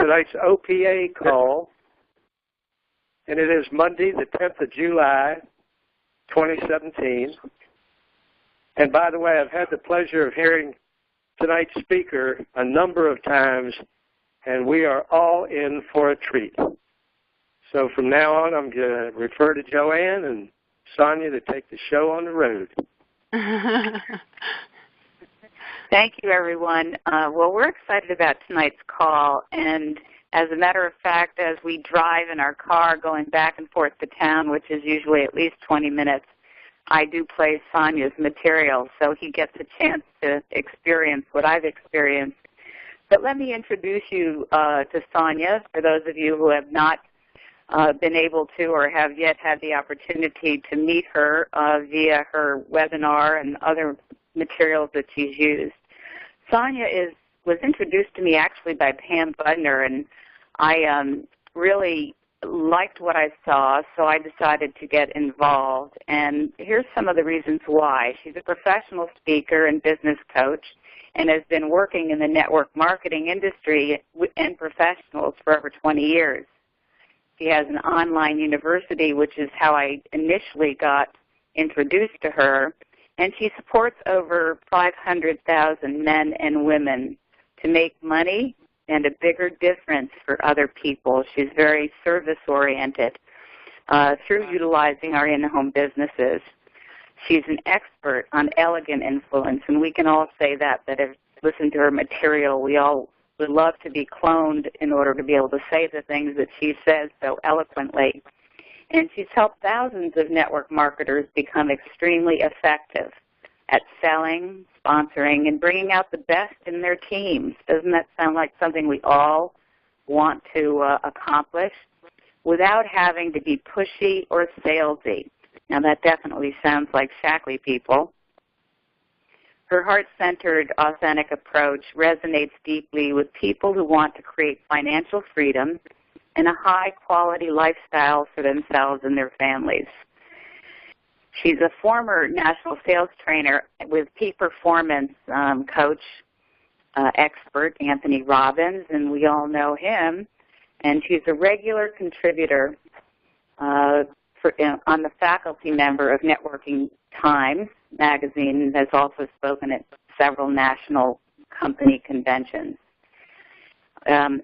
tonight's OPA call, and it is Monday, the 10th of July, 2017. And by the way, I've had the pleasure of hearing tonight's speaker a number of times, and we are all in for a treat. So from now on, I'm going to refer to Joanne and Sonia to take the show on the road. Thank you, everyone. Well, we're excited about tonight's call, and as a matter of fact, as we drive in our car going back and forth to town, which is usually at least 20 minutes, I do play Sonia's material, so he gets a chance to experience what I've experienced. But let me introduce you to Sonia, for those of you who have not been able to or have yet had the opportunity to meet her via her webinar and other materials that she's used. Sonia was introduced to me actually by Pam Budner, and I really liked what I saw, so I decided to get involved. And here's some of the reasons why. She's a professional speaker and business coach and has been working in the network marketing industry and professionals for over 20 years. She has an online university, which is how I initially got introduced to her, and she supports over 500,000 men and women to make money and a bigger difference for other people. She's very service-oriented through utilizing our in-home businesses. She's an expert on elegant influence, and we can all say that have listened to her material. We all would love to be cloned in order to be able to say the things that she says so eloquently. And she's helped thousands of network marketers become extremely effective at selling, sponsoring, and bringing out the best in their teams. Doesn't that sound like something we all want to accomplish without having to be pushy or salesy? Now, that definitely sounds like Shackley people. Her heart-centered, authentic approach resonates deeply with people who want to create financial freedom and a high-quality lifestyle for themselves and their families. She's a former national sales trainer with peak performance coach expert, Anthony Robbins, and we all know him. And she's a regular contributor on the faculty member of Networking Times magazine, and has also spoken at several national company conventions. And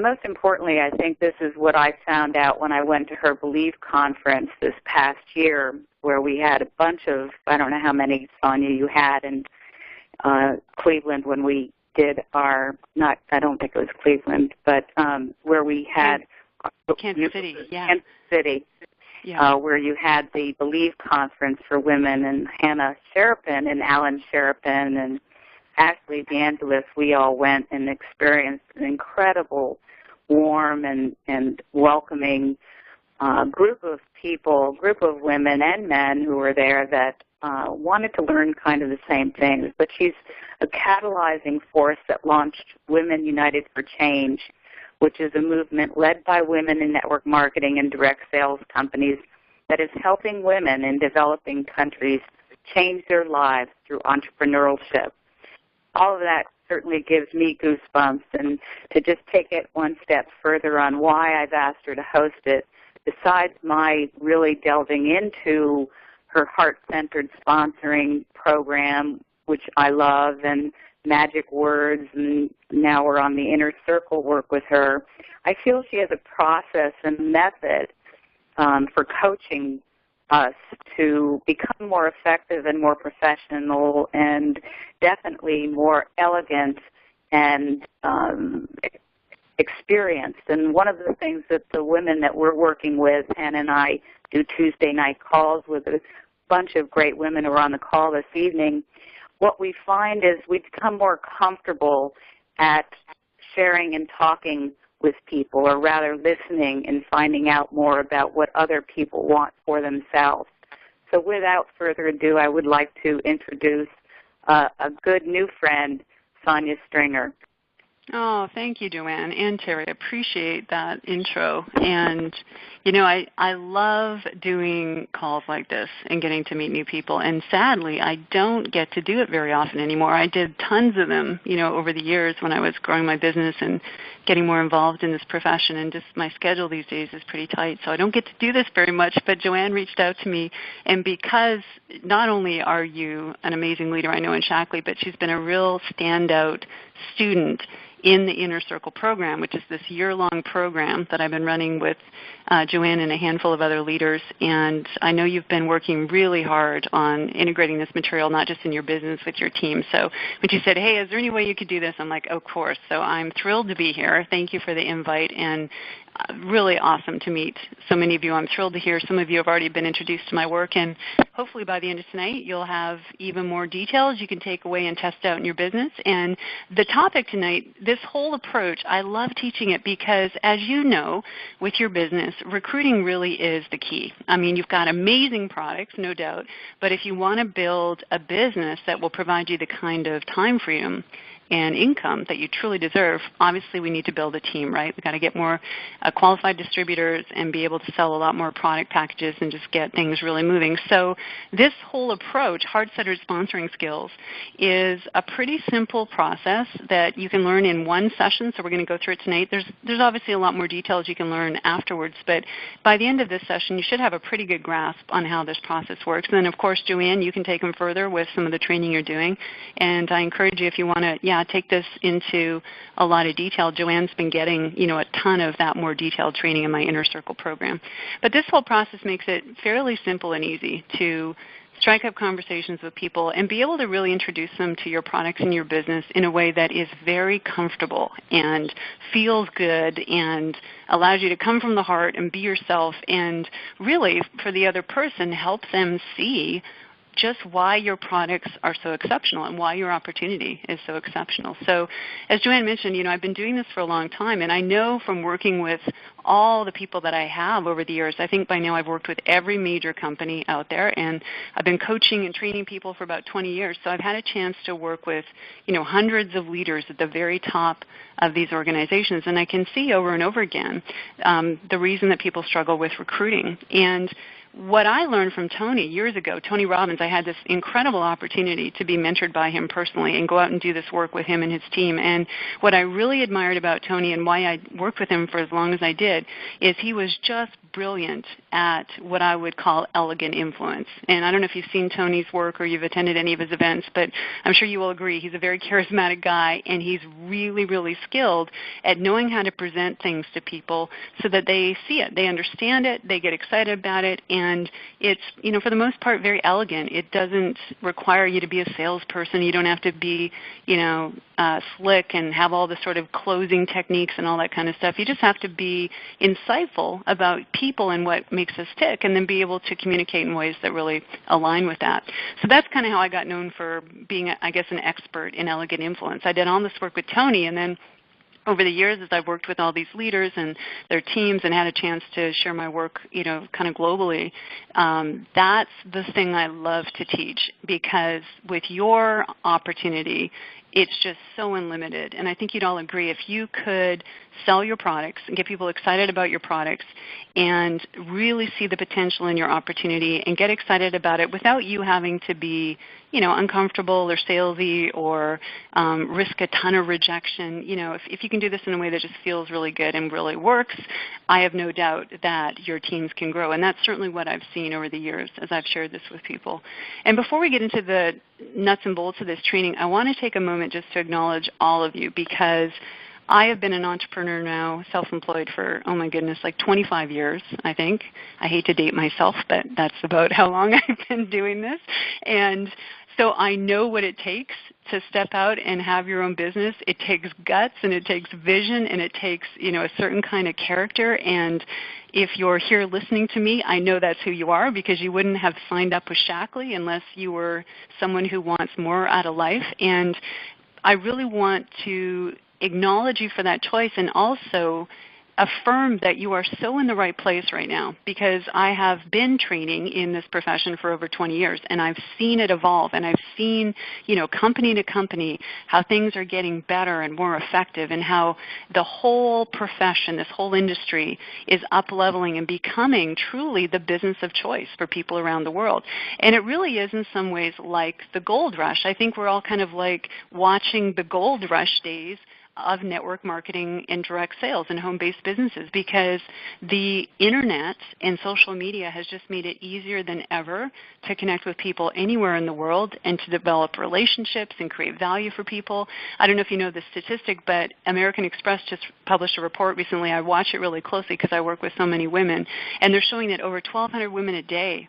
most importantly, I think this is what I found out when I went to her Believe conference this past year, where we had a bunch of, I don't know how many, Sonia, you had in Cleveland when we did I don't think it was Cleveland, but where we had Kansas City, yeah. Kansas City, yeah. Where you had the Believe conference for women, and Hannah Sherapin and Alan Sherapin and Ashley DeAngelis, we all went and experienced an incredible, warm and welcoming group of people, group of women and men who were there that wanted to learn kind of the same things. But she's a catalyzing force that launched Women United for Change, which is a movement led by women in network marketing and direct sales companies that is helping women in developing countries change their lives through entrepreneurship. All of that certainly gives me goosebumps, and to just take it one step further on why I've asked her to host it, besides my really delving into her heart-centered sponsoring program, which I love, and magic words, and now we're on the inner circle work with her, I feel she has a process and method for coaching us to become more effective and more professional and definitely more elegant and experienced. And one of the things that the women that we're working with, Hannah and I do Tuesday night calls with a bunch of great women who are on the call this evening, what we find is we become more comfortable at sharing and talking with people, or rather listening and finding out more about what other people want for themselves. So without further ado, I would like to introduce a good new friend, Sonia Stringer. Oh, thank you, Joanne and Terry. I appreciate that intro. And, you know, I love doing calls like this and getting to meet new people. And sadly, I don't get to do it very often anymore. I did tons of them, you know, over the years when I was growing my business and getting more involved in this profession. And just my schedule these days is pretty tight, so I don't get to do this very much. But Joanne reached out to me, and because not only are you an amazing leader I know in Shackley, but she's been a real standout student in the Inner Circle program, which is this year-long program that I've been running with Joanne and a handful of other leaders. And I know you've been working really hard on integrating this material, not just in your business, with your team. So when she said, hey, is there any way you could do this? I'm like, of course. So I'm thrilled to be here. Thank you for the invite, and really awesome to meet so many of you. I'm thrilled to hear some of you have already been introduced to my work, and hopefully by the end of tonight you'll have even more details you can take away and test out in your business. And the topic tonight, this whole approach, I love teaching it because, as you know, with your business, recruiting really is the key. I mean, you've got amazing products, no doubt, but if you want to build a business that will provide you the kind of time freedom and income that you truly deserve, obviously we need to build a team, right? We've got to get more qualified distributors and be able to sell a lot more product packages and just get things really moving. So this whole approach, heart-centered sponsoring skills, is a pretty simple process that you can learn in one session. So we're going to go through it tonight. There's obviously a lot more details you can learn afterwards, but by the end of this session you should have a pretty good grasp on how this process works. And then, of course, Joanne, you can take them further with some of the training you're doing. And I encourage you, if you want to, take this into a lot of detail. Joanne's been getting, a ton of that more detailed training in my Inner Circle program. But this whole process makes it fairly simple and easy to strike up conversations with people and be able to really introduce them to your products and your business in a way that is very comfortable and feels good and allows you to come from the heart and be yourself, and really, for the other person, helps them see just why your products are so exceptional and why your opportunity is so exceptional. So as Joanne mentioned, I've been doing this for a long time, and I know from working with all the people that I have over the years, I think by now I've worked with every major company out there, and I've been coaching and training people for about 20 years. So I've had a chance to work with, hundreds of leaders at the very top of these organizations, and I can see over and over again the reason that people struggle with recruiting. And what I learned from Tony years ago, Tony Robbins, I had this incredible opportunity to be mentored by him personally and go out and do this work with him and his team. And what I really admired about Tony and why I worked with him for as long as I did is he was just brilliant at what I would call elegant influence. And I don't know if you've seen Tony's work or you've attended any of his events, but I'm sure you will agree he's a very charismatic guy, and he's really, really skilled at knowing how to present things to people so that they see it, they understand it, they get excited about it, and it's, for the most part, very elegant. It doesn't require you to be a salesperson. You don't have to be, slick and have all the sort of closing techniques and all that kind of stuff. You just have to be insightful about people and what makes us tick, and then be able to communicate in ways that really align with that. So that's kind of how I got known for being, an expert in elegant influence. I did all this work with Tony, and then over the years, as I've worked with all these leaders and their teams and had a chance to share my work, kind of globally, that's the thing I love to teach, because with your opportunity, it's just so unlimited. And I think you'd all agree, if you could sell your products and get people excited about your products and really see the potential in your opportunity and get excited about it without you having to be, uncomfortable or salesy or risk a ton of rejection, if you can do this in a way that just feels really good and really works, I have no doubt that your teams can grow. And that's certainly what I've seen over the years as I've shared this with people. And before we get into the nuts and bolts of this training, I want to take a moment just to acknowledge all of you, because I have been an entrepreneur now, self-employed for, 25 years, I think. I hate to date myself, but that's about how long I've been doing this. And so I know what it takes to step out and have your own business. It takes guts, and it takes vision, and it takes, a certain kind of character. And if you're here listening to me, I know that's who you are, because you wouldn't have signed up with Shackley unless you were someone who wants more out of life. And I really want to acknowledge you for that choice, and also affirm that you are so in the right place right now, because I have been training in this profession for over 20 years, and I've seen it evolve, and I've seen, company to company, how things are getting better and more effective, and how the whole profession, this whole industry is up-leveling and becoming truly the business of choice for people around the world. And it really is in some ways like the gold rush. I think we're all kind of like watching the gold rush days of network marketing and direct sales and home-based businesses, because the internet and social media has just made it easier than ever to connect with people anywhere in the world and to develop relationships and create value for people. I don't know if you know this statistic, but American Express just published a report recently. I watch it really closely because I work with so many women, and they're showing that over 1,200 women a day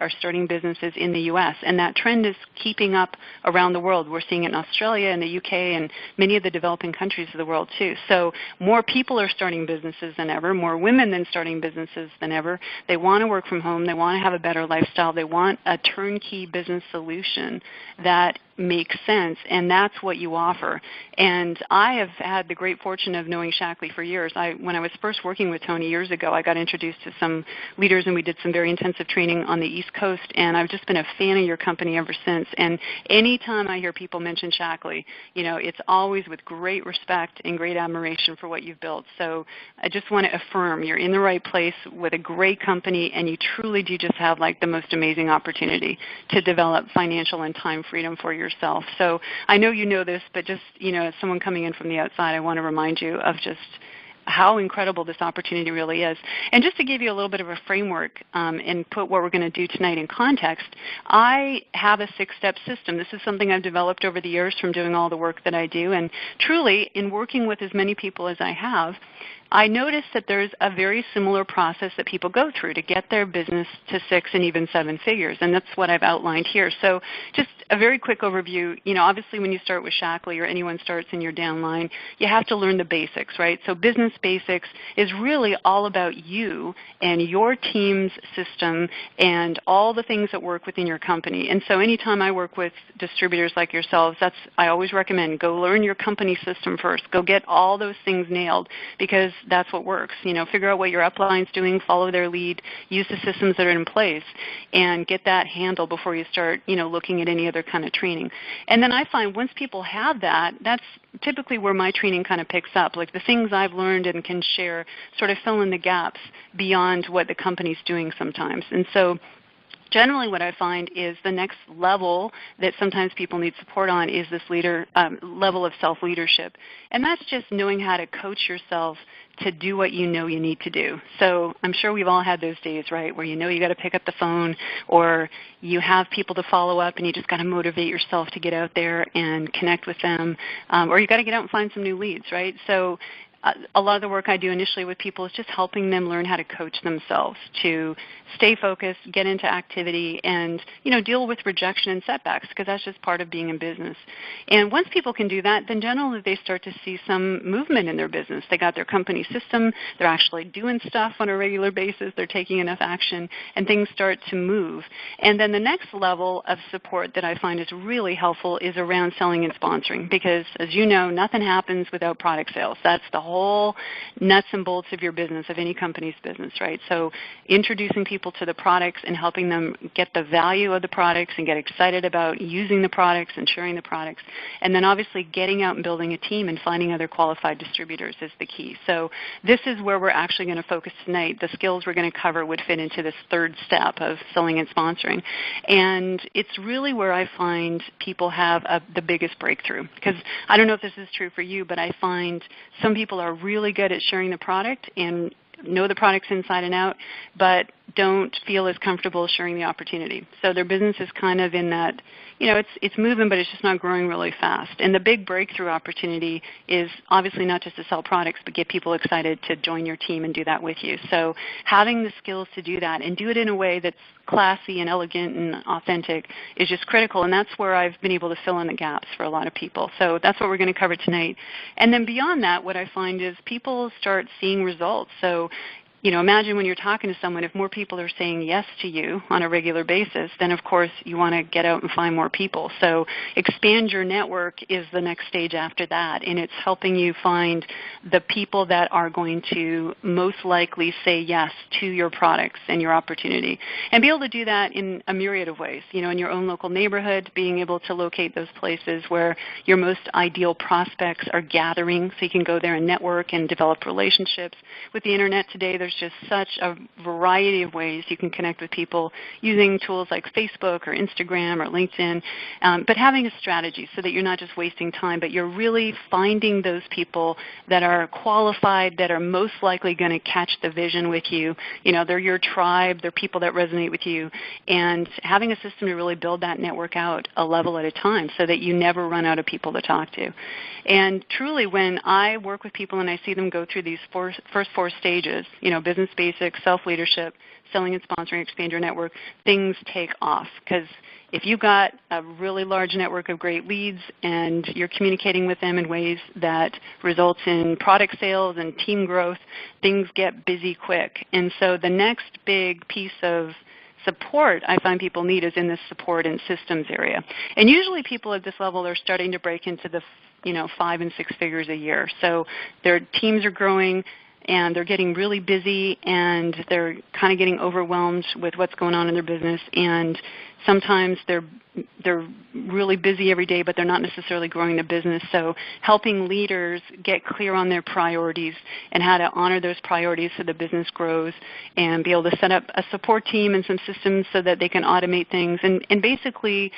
are starting businesses in the U.S., and that trend is keeping up around the world. We're seeing it in Australia and the U.K. and many of the developing countries of the world too. So more people are starting businesses than ever, more women than starting businesses than ever. They want to work from home. They want to have a better lifestyle. They want a turnkey business solution that makes sense, and that's what you offer. And I have had the great fortune of knowing Shaklee for years. When I was first working with Tony years ago, I got introduced to some leaders, and we did some very intensive training on the East Coast, and I've just been a fan of your company ever since. And anytime I hear people mention Shaklee, it's always with great respect and great admiration for what you've built. So I just want to affirm you're in the right place with a great company, and you truly do just have like the most amazing opportunity to develop financial and time freedom for yourself. So I know you know this, but just, as someone coming in from the outside, I want to remind you of just how incredible this opportunity really is. And just to give you a little bit of a framework and put what we're going to do tonight in context, I have a 6-step system. This is something I've developed over the years from doing all the work that I do. And truly, in working with as many people as I have, I noticed that there's a very similar process that people go through to get their business to 6 and even 7 figures, and that's what I've outlined here. So just a very quick overview. Obviously when you start with Shaklee or anyone starts in your downline, you have to learn the basics, right? So business basics is really all about you and your team's system and all the things that work within your company. And so anytime I work with distributors like yourselves, I always recommend go learn your company system first. Go get all those things nailed, because that's what works. Figure out what your upline's doing, follow their lead, use the systems that are in place, and get that handled before you start, looking at any other kind of training. And then I find once people have that, that's typically where my training kind of picks up. Like the things I've learned and can share sort of fill in the gaps beyond what the company's doing sometimes. And so generally what I find is the next level that sometimes people need support on is this level of self-leadership. And that's just knowing how to coach yourself to do what you know you need to do. So I'm sure we've all had those days, right, where you got to pick up the phone, or you have people to follow up and you just got to motivate yourself to get out there and connect with them, or you got to get out and find some new leads, right? So a lot of the work I do initially with people is just helping them learn how to coach themselves to stay focused, get into activity, and deal with rejection and setbacks, because that's just part of being in business. And once people can do that, then generally they start to see some movement in their business. They got their company system, they're actually doing stuff on a regular basis, they're taking enough action, and things start to move. And then the next level of support that I find is really helpful is around selling and sponsoring, because as you know, nothing happens without product sales. That's the whole nuts and bolts of your business, of any company's business, right? So introducing people to the products and helping them get the value of the products and get excited about using the products and sharing the products. And then obviously getting out and building a team and finding other qualified distributors is the key. So this is where we're actually going to focus tonight. The skills we're going to cover would fit into this 3rd step of selling and sponsoring. And it's really where I find people have the biggest breakthrough. Because I don't know if this is true for you, but I find some people are really good at sharing the product and know the products inside and out, but don't feel as comfortable sharing the opportunity. So their business is kind of in that, it's moving, but it's just not growing really fast. And the big breakthrough opportunity is obviously not just to sell products, but get people excited to join your team and do that with you. So having the skills to do that and do it in a way that's classy and elegant and authentic is just critical, and that's where I've been able to fill in the gaps for a lot of people. So that's what we're going to cover tonight. And then beyond that, what I find is people start seeing results. So imagine when you're talking to someone, if more people are saying yes to you on a regular basis, then of course you want to get out and find more people. So expand your network is the next stage after that, and it's helping you find the people that are going to most likely say yes to your products and your opportunity. And be able to do that in a myriad of ways. In your own local neighborhood, being able to locate those places where your most ideal prospects are gathering so you can go there and network and develop relationships. With the Internet today, there's just such a variety of ways you can connect with people using tools like Facebook or Instagram or LinkedIn, but having a strategy so that you're not just wasting time, but you're really finding those people that are qualified, that are most likely going to catch the vision with you. They're your tribe, they're people that resonate with you, and having a system to really build that network out a level at a time so that you never run out of people to talk to. And truly, when I work with people and I see them go through these first four stages, business basics, self-leadership, selling and sponsoring, expand your network, things take off. Because if you've got a really large network of great leads and you're communicating with them in ways that results in product sales and team growth, things get busy quick. And so the next big piece of support I find people need is in this support and systems area. And usually people at this level are starting to break into the 5 and 6 figures a year. So their teams are growing, and they're getting really busy, and they're kind of getting overwhelmed with what's going on in their business. And sometimes they're really busy every day, but they're not necessarily growing the business. So helping leaders get clear on their priorities and how to honor those priorities so the business grows, and be able to set up a support team and some systems so that they can automate things and basically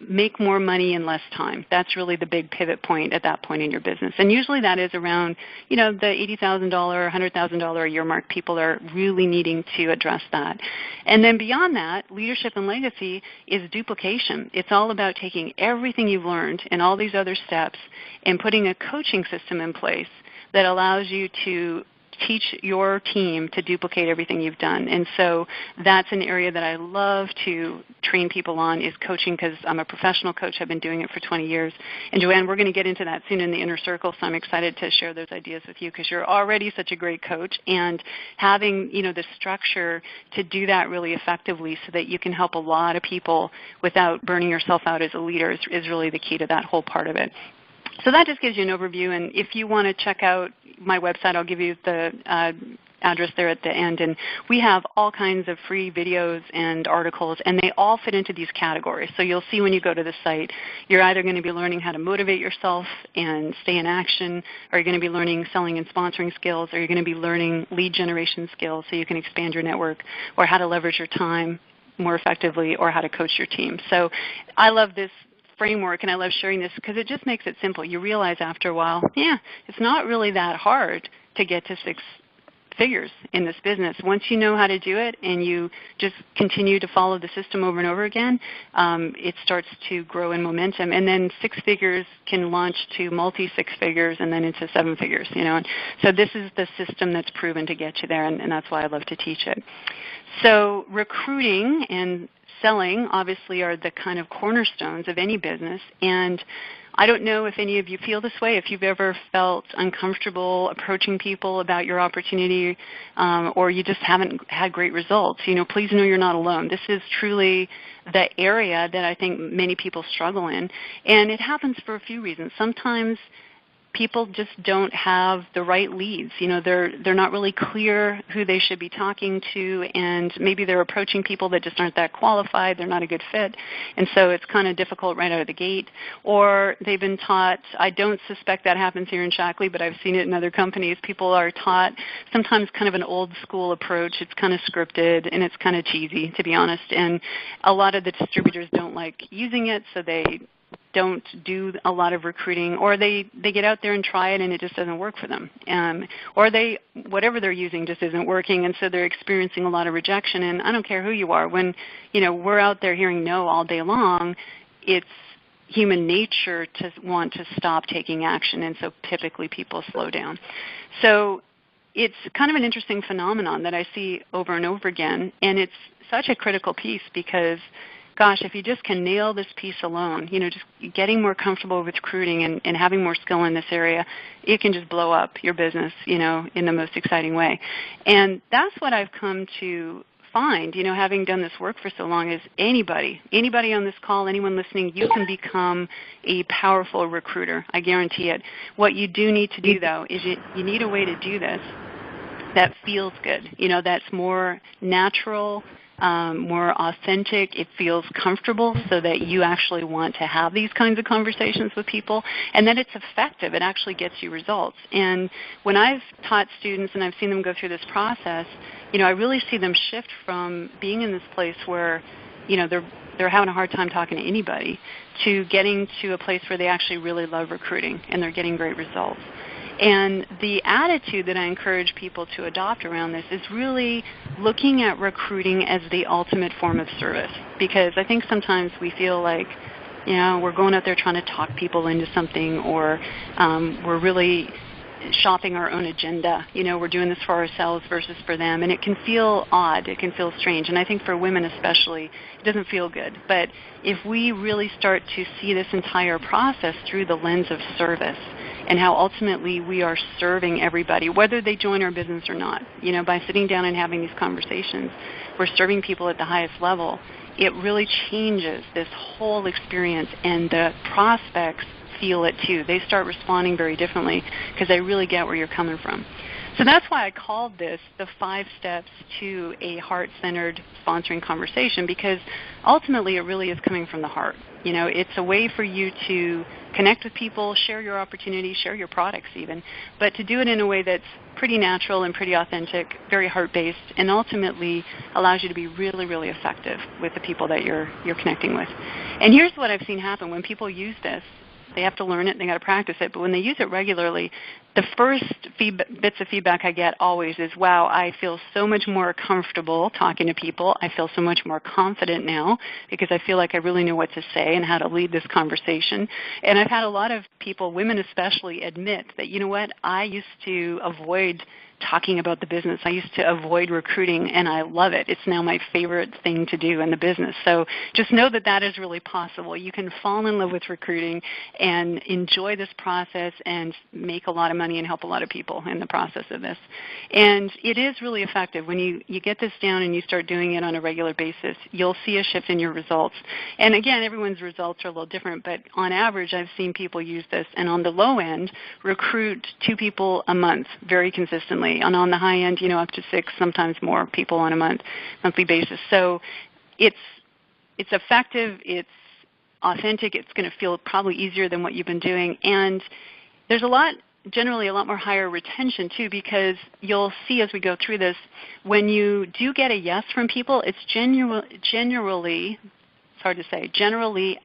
make more money in less time. That's really the big pivot point at that point in your business. And usually that is around, the $80,000, $100,000 a year mark. People are really needing to address that. And then beyond that, leadership and legacy is duplication. It's all about taking everything you've learned and all these other steps and putting a coaching system in place that allows you to teach your team to duplicate everything you've done. And so that's an area that I love to train people on, is coaching, because I'm a professional coach. I've been doing it for 20 years. And Joanne, we're going to get into that soon in the inner circle, so I'm excited to share those ideas with you, because you're already such a great coach. And having the structure to do that really effectively so that you can help a lot of people without burning yourself out as a leader is really the key to that whole part of it. So that just gives you an overview, and if you want to check out my website, I'll give you the address there at the end, and we have all kinds of free videos and articles, and they all fit into these categories. So you'll see when you go to the site, you're either going to be learning how to motivate yourself and stay in action, or you're going to be learning selling and sponsoring skills, or you're going to be learning lead generation skills so you can expand your network, or how to leverage your time more effectively, or how to coach your team. So I love this framework, and I love sharing this because it just makes it simple. You realize after a while, it's not really that hard to get to 6 figures in this business. Once you know how to do it and you just continue to follow the system over and over again, it starts to grow in momentum. And then 6 figures can launch to multi-6 figures and then into 7 figures. And so this is the system that's proven to get you there, and that's why I love to teach it. So recruiting and selling obviously are the kind of cornerstones of any business, and I don't know if any of you feel this way, if you've ever felt uncomfortable approaching people about your opportunity, or you just haven't had great results. Please know you're not alone. This is truly the area that I think many people struggle in, and it happens for a few reasons. Sometimes people just don't have the right leads. They're not really clear who they should be talking to, and maybe they're approaching people that just aren't that qualified. They're not a good fit, and so it's kind of difficult right out of the gate. Or they've been taught, I don't suspect that happens here in Shaklee, but I've seen it in other companies. People are taught sometimes kind of an old school approach. It's kind of scripted, and it's kind of cheesy, to be honest, and a lot of the distributors don't like using it, so they don't do a lot of recruiting, or they get out there and try it and it just doesn't work for them, or whatever they're using just isn't working, and so they're experiencing a lot of rejection. And I don't care who you are, when we're out there hearing no all day long, it's human nature to want to stop taking action, and so typically people slow down. So it's kind of an interesting phenomenon that I see over and over again, and it's such a critical piece, because gosh, if you just can nail this piece alone, just getting more comfortable with recruiting and having more skill in this area, it can just blow up your business, in the most exciting way. And that's what I've come to find, having done this work for so long, is anybody on this call, anyone listening, you can become a powerful recruiter. I guarantee it. What you do need to do, though, is you need a way to do this that feels good, that's more natural, more authentic. It feels comfortable so that you actually want to have these kinds of conversations with people, and that it's effective. It actually gets you results. And when I've taught students and I've seen them go through this process, I really see them shift from being in this place where, they're having a hard time talking to anybody, to getting to a place where they actually really love recruiting and they're getting great results. And the attitude that I encourage people to adopt around this is really looking at recruiting as the ultimate form of service. Because I think sometimes we feel like, we're going out there trying to talk people into something, or we're really shopping our own agenda. We're doing this for ourselves versus for them. And it can feel odd. It can feel strange. And I think for women especially, it doesn't feel good. But if we really start to see this entire process through the lens of service, and how ultimately we are serving everybody, whether they join our business or not. By sitting down and having these conversations, we're serving people at the highest level. It really changes this whole experience, and the prospects feel it too. They start responding very differently because they really get where you're coming from. So that's why I called this the 5 steps to a heart-centered sponsoring conversation, because ultimately it really is coming from the heart. It's a way for you to connect with people, share your opportunities, share your products even, but to do it in a way that's pretty natural and pretty authentic, very heart-based, and ultimately allows you to be really, really effective with the people that you're connecting with. And here's what I've seen happen when people use this. They have to learn it, they got to practice it, but when they use it regularly, the first bits of feedback I get always is, wow, I feel so much more comfortable talking to people. I feel so much more confident now because I feel like I really know what to say and how to lead this conversation. And I've had a lot of people, women especially, admit that, I used to avoid talking about the business. I used to avoid recruiting, and I love it. It's now my favorite thing to do in the business. So just know that that is really possible. You can fall in love with recruiting and enjoy this process and make a lot of money and help a lot of people in the process of this. And it is really effective. When you get this down and you start doing it on a regular basis, you'll see a shift in your results. And again, everyone's results are a little different, but on average, I've seen people use this, and on the low end, recruit 2 people a month very consistently. And on the high end, up to 6, sometimes more people on a monthly basis. So it's effective, it's authentic, it's going to feel probably easier than what you've been doing. And there's generally a lot more higher retention too, because you'll see as we go through this, when you do get a yes from people, it's generally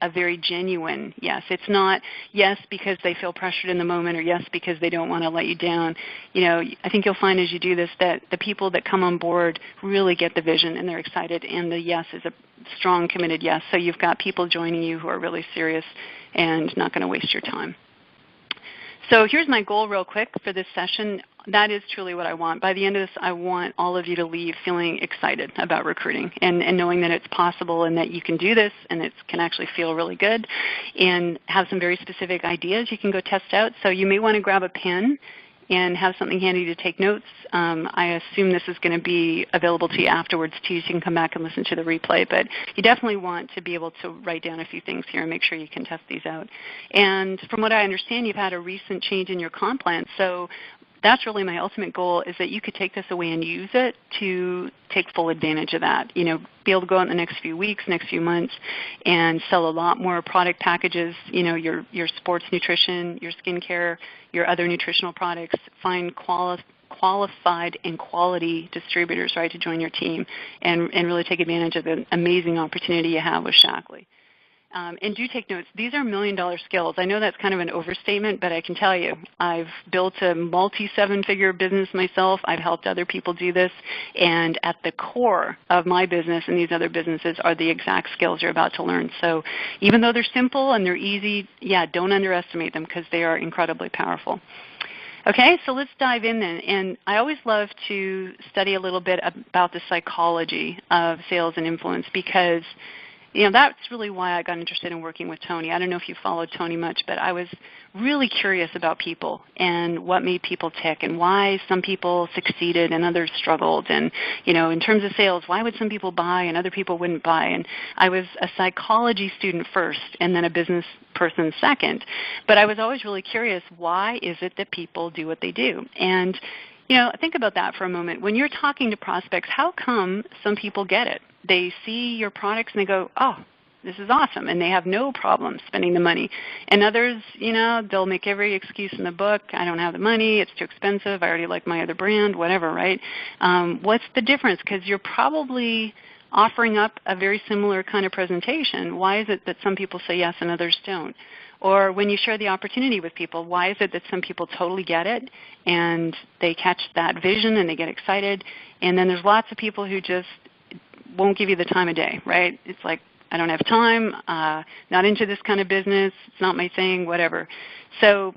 a very genuine yes. It's not yes because they feel pressured in the moment or yes because they don't want to let you down. I think you'll find as you do this that the people that come on board really get the vision and they're excited, and the yes is a strong, committed yes. So you've got people joining you who are really serious and not going to waste your time. So here's my goal real quick for this session. That is truly what I want. By the end of this, I want all of you to leave feeling excited about recruiting and knowing that it's possible and that you can do this and it can actually feel really good, and have some very specific ideas you can go test out. So you may want to grab a pen and have something handy to take notes. I assume this is going to be available to you afterwards too, so you can come back and listen to the replay. But you definitely want to be able to write down a few things here and make sure you can test these out. And from what I understand, you've had a recent change in your comp plan. So that's really my ultimate goal, is that you could take this away and use it to take full advantage of that. Be able to go out in the next few weeks, next few months, and sell a lot more product packages, your sports nutrition, your skincare, your other nutritional products. Find qualified and quality distributors, right, to join your team and really take advantage of the amazing opportunity you have with Shaklee. And do take notes. These are million-dollar skills. I know that's kind of an overstatement, but I can tell you, I've built a multi-7-figure business myself. I've helped other people do this. And at the core of my business and these other businesses are the exact skills you're about to learn. So even though they're simple and they're easy, don't underestimate them, because they are incredibly powerful. Okay, so let's dive in then. And I always love to study a little bit about the psychology of sales and influence, because that's really why I got interested in working with Tony. I don't know if you followed Tony much, but I was really curious about people and what made people tick and why some people succeeded and others struggled. And, in terms of sales, why would some people buy and other people wouldn't buy? And I was a psychology student first and then a business person second. But I was always really curious, why is it that people do what they do? And think about that for a moment. When you're talking to prospects, how come some people get it? They see your products and they go, oh, this is awesome, and they have no problem spending the money. And others, they'll make every excuse in the book. I don't have the money. It's too expensive. I already like my other brand, whatever, right? What's the difference? Because you're probably offering up a very similar kind of presentation. Why is it that some people say yes and others don't? Or when you share the opportunity with people, why is it that some people totally get it and they catch that vision and they get excited, and then there's lots of people who just won't give you the time of day, right? It's like, I don't have time, not into this kind of business, it's not my thing, whatever. So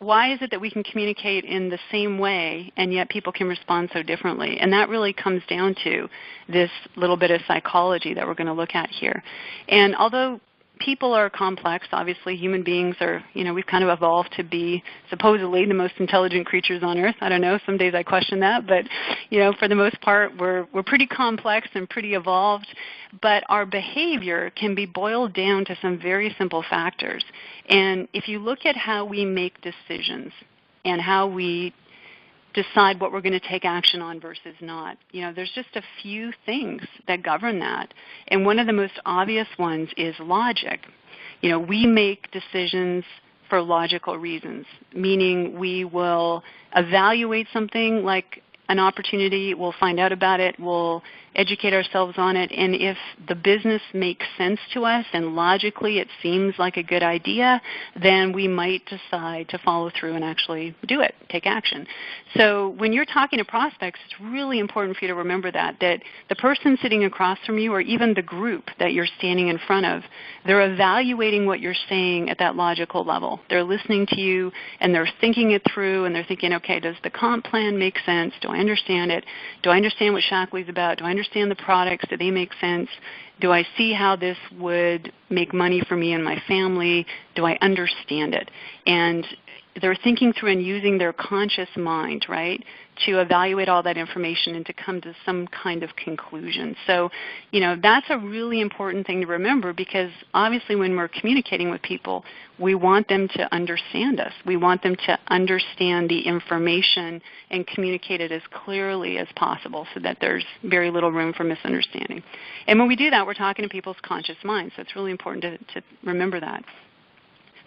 why is it that we can communicate in the same way and yet people can respond so differently? And that really comes down to this little bit of psychology that we're going to look at here. And although people are complex, obviously human beings are, we've kind of evolved to be supposedly the most intelligent creatures on earth. I don't know, some days I question that, but for the most part we're pretty complex and pretty evolved. But our behavior can be boiled down to some very simple factors. And if you look at how we make decisions and how we decide what we're going to take action on versus not, there's just a few things that govern that. And one of the most obvious ones is logic. We make decisions for logical reasons, meaning we will evaluate something like an opportunity, we'll find out about it, we'll educate ourselves on it, and if the business makes sense to us and logically it seems like a good idea, then we might decide to follow through and actually do it, take action. So when you're talking to prospects, it's really important for you to remember that the person sitting across from you or even the group that you're standing in front of, they're evaluating what you're saying at that logical level. They're listening to you and they're thinking it through and they're thinking, okay, does the comp plan make sense? Do I understand it? Do I understand what Shaklee's about? Do I understand the products? Do they make sense? Do I see how this would make money for me and my family? Do I understand it? And they're thinking through and using their conscious mind, right, to evaluate all that information and to come to some kind of conclusion. So, that's a really important thing to remember, because obviously when we're communicating with people, we want them to understand us. We want them to understand the information and communicate it as clearly as possible so that there's very little room for misunderstanding. And when we do that, we're talking to people's conscious minds, so it's really important to remember that.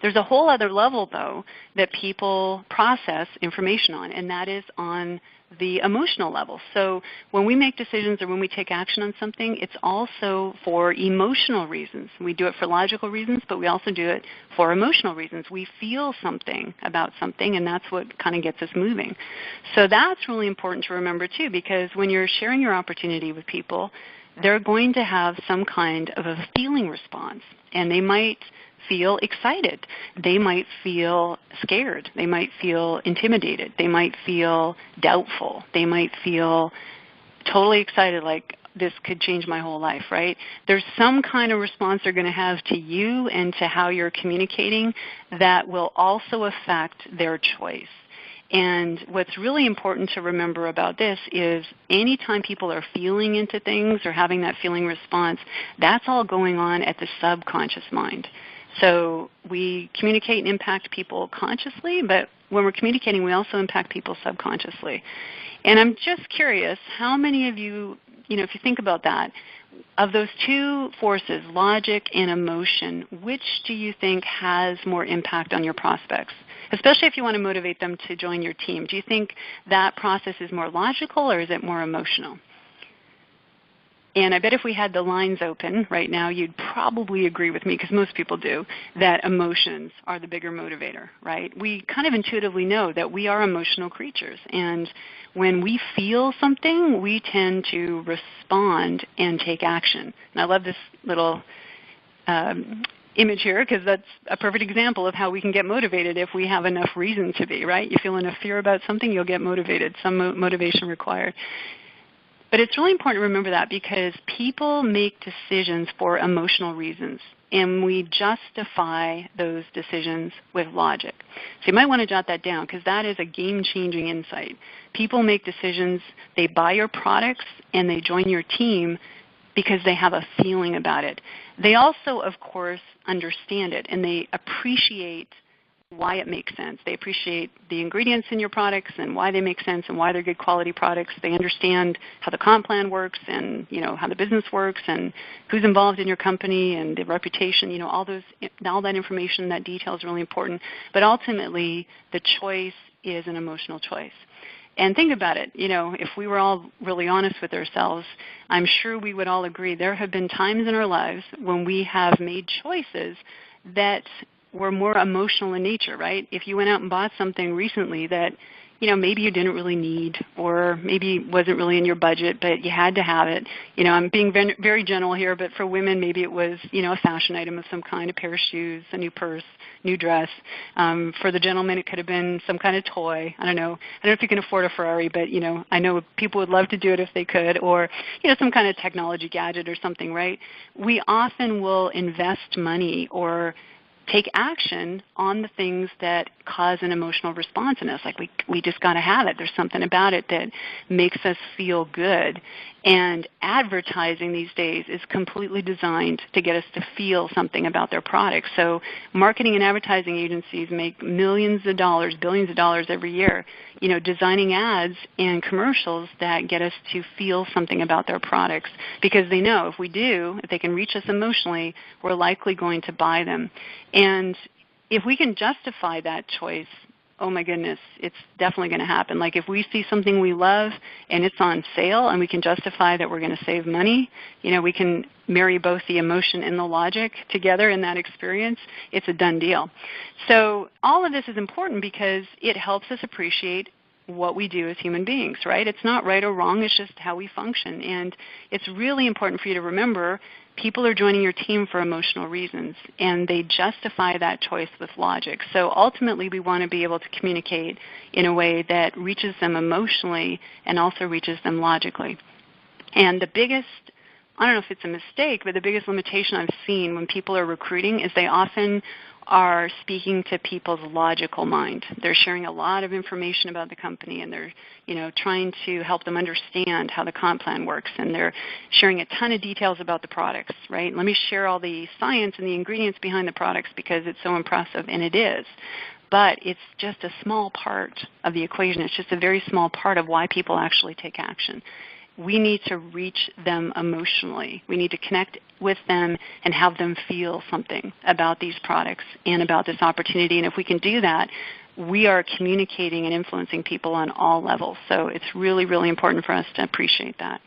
There's a whole other level, though, that people process information on, and that is on the emotional level. So when we make decisions or when we take action on something, it's also for emotional reasons. We do it for logical reasons, but we also do it for emotional reasons. We feel something about something, and that's what kind of gets us moving. So that's really important to remember, too, because when you're sharing your opportunity with people, they're going to have some kind of a feeling response, and they might feel excited. They might feel scared. They might feel intimidated. They might feel doubtful. They might feel totally excited, like this could change my whole life, right? There's some kind of response they're going to have to you and to how you're communicating that will also affect their choice. And what's really important to remember about this is anytime people are feeling into things or having that feeling response, that's all going on at the subconscious mind. So we communicate and impact people consciously, but when we're communicating, we also impact people subconsciously. And I'm just curious, how many of you, if you think about that, of those two forces, logic and emotion, which do you think has more impact on your prospects? Especially if you want to motivate them to join your team. Do you think that process is more logical or is it more emotional? And I bet if we had the lines open right now, you'd probably agree with me, because most people do, that emotions are the bigger motivator, right? We kind of intuitively know that we are emotional creatures. And when we feel something, we tend to respond and take action. And I love this little image here, because that's a perfect example of how we can get motivated if we have enough reason to be, right? You feel enough fear about something, you'll get motivated, some motivation required. But it's really important to remember that because people make decisions for emotional reasons, and we justify those decisions with logic. So you might want to jot that down because that is a game-changing insight. People make decisions, they buy your products, and they join your team because they have a feeling about it. They also, of course, understand it, and they appreciate why it makes sense. They appreciate the ingredients in your products and why they make sense and why they're good quality products. They understand how the comp plan works and how the business works and who's involved in your company and the reputation. All that information, that detail is really important. But ultimately, the choice is an emotional choice. And think about it, if we were all really honest with ourselves, I'm sure we would all agree there have been times in our lives when we have made choices that were more emotional in nature, right? If you went out and bought something recently that, maybe you didn't really need or maybe wasn't really in your budget, but you had to have it. I'm being very general here, but for women, maybe it was, a fashion item of some kind, a pair of shoes, a new purse, new dress. For the gentleman, it could have been some kind of toy. I don't know if you can afford a Ferrari, but, I know people would love to do it if they could, or, some kind of technology gadget or something, right? We often will invest money or take action on the things that cause an emotional response in us. Like we just got to have it. There's something about it that makes us feel good. And advertising these days is completely designed to get us to feel something about their products. So marketing and advertising agencies make millions of dollars, billions of dollars every year, designing ads and commercials that get us to feel something about their products because they know if they can reach us emotionally, we're likely going to buy them. And if we can justify that choice, oh my goodness, it's definitely going to happen. Like if we see something we love and it's on sale and we can justify that we're going to save money, we can marry both the emotion and the logic together in that experience, it's a done deal. So all of this is important because it helps us appreciate what we do as human beings, right? It's not right or wrong, it's just how we function. And it's really important for you to remember people are joining your team for emotional reasons, and they justify that choice with logic. So ultimately, we want to be able to communicate in a way that reaches them emotionally and also reaches them logically. And the biggest, I don't know if it's a mistake, but the biggest limitation I've seen when people are recruiting is they often are speaking to people's logical mind. They're sharing a lot of information about the company, and they're trying to help them understand how the comp plan works, and they're sharing a ton of details about the products, right? Let me share all the science and the ingredients behind the products because it's so impressive, and it is. But it's just a small part of the equation. It's just a very small part of why people actually take action. We need to reach them emotionally. We need to connect with them and have them feel something about these products and about this opportunity. And if we can do that, we are communicating and influencing people on all levels. So it's really, really important for us to appreciate that.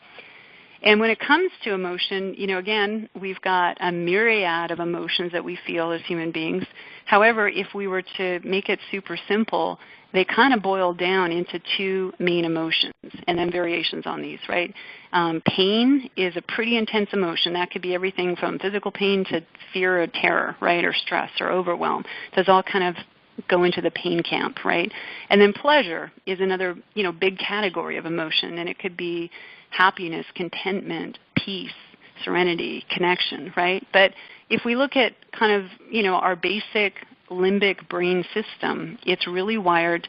And when it comes to emotion, again, we've got a myriad of emotions that we feel as human beings. However, if we were to make it super simple, they kind of boil down into two main emotions and then variations on these, right? Pain is a pretty intense emotion. That could be everything from physical pain to fear or terror, right, or stress or overwhelm. Those all kind of go into the pain camp, right? And then pleasure is another, big category of emotion, and it could be happiness, contentment, peace, serenity, connection, right? But if we look at kind of, our basic limbic brain system, it's really wired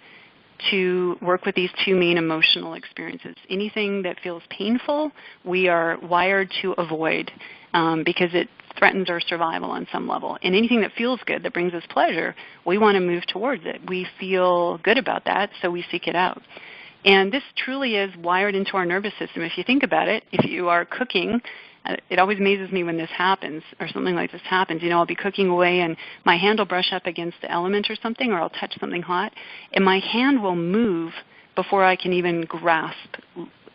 to work with these two main emotional experiences. Anything that feels painful, we are wired to avoid because it threatens our survival on some level. And anything that feels good, that brings us pleasure, we want to move towards it. We feel good about that, so we seek it out. And this truly is wired into our nervous system. If you think about it, if you are cooking, it always amazes me when this happens or something like this happens. I'll be cooking away and my hand will brush up against the element or something, or I'll touch something hot, and my hand will move before I can even grasp,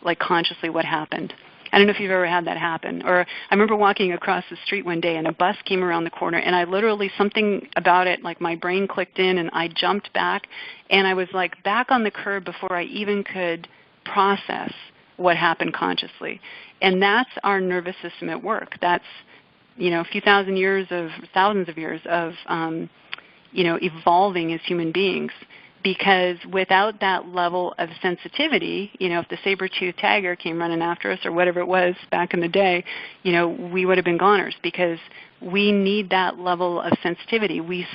like consciously, what happened. I don't know if you've ever had that happen. Or I remember walking across the street one day and a bus came around the corner, and I literally, something about it, like my brain clicked in and I jumped back, and I was like back on the curb before I even could process what happened consciously. And that's our nervous system at work. That's, a few thousands of years of, evolving as human beings. because without that level of sensitivity, if the saber-toothed tiger came running after us or whatever it was back in the day, we would have been goners, because we need that level of sensitivity. We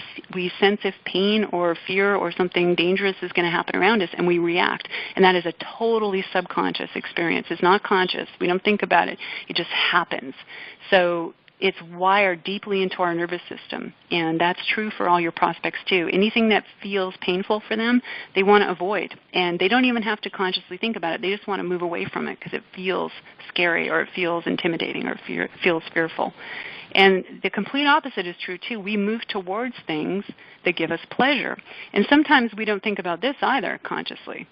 sense if pain or fear or something dangerous is going to happen around us, and we react. And that is a totally subconscious experience. It's not conscious. We don't think about it. It just happens. So it's wired deeply into our nervous system, and that's true for all your prospects too. Anything that feels painful for them, they want to avoid, and they don't even have to consciously think about it. They just want to move away from it because it feels scary, or it feels intimidating, or it feels fearful. And the complete opposite is true too. We move towards things that give us pleasure, and sometimes we don't think about this either consciously.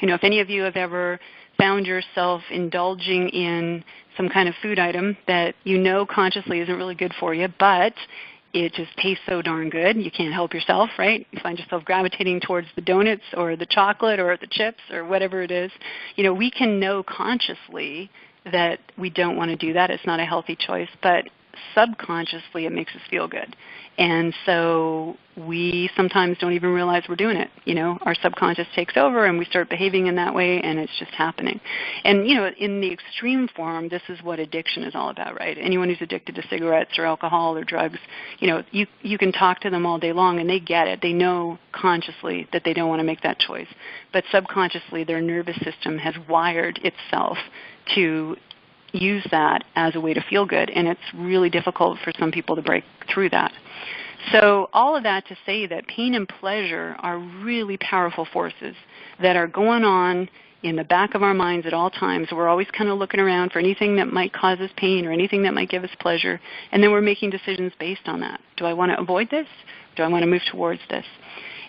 If any of you have ever found yourself indulging in some kind of food item that consciously isn't really good for you, but it just tastes so darn good, you can't help yourself, right? You find yourself gravitating towards the donuts or the chocolate or the chips or whatever it is. We can know consciously that we don't want to do that. It's not a healthy choice, but subconsciously it makes us feel good. And so we sometimes don't even realize we're doing it. Our subconscious takes over and we start behaving in that way, and it's just happening. And, in the extreme form, this is what addiction is all about, right? Anyone who's addicted to cigarettes or alcohol or drugs, you can talk to them all day long and they get it. They know consciously that they don't want to make that choice. But subconsciously, their nervous system has wired itself to use that as a way to feel good, and it's really difficult for some people to break through that. So all of that to say that pain and pleasure are really powerful forces that are going on in the back of our minds at all times. We're always kind of looking around for anything that might cause us pain or anything that might give us pleasure, and then we're making decisions based on that. Do I want to avoid this? Do I want to move towards this?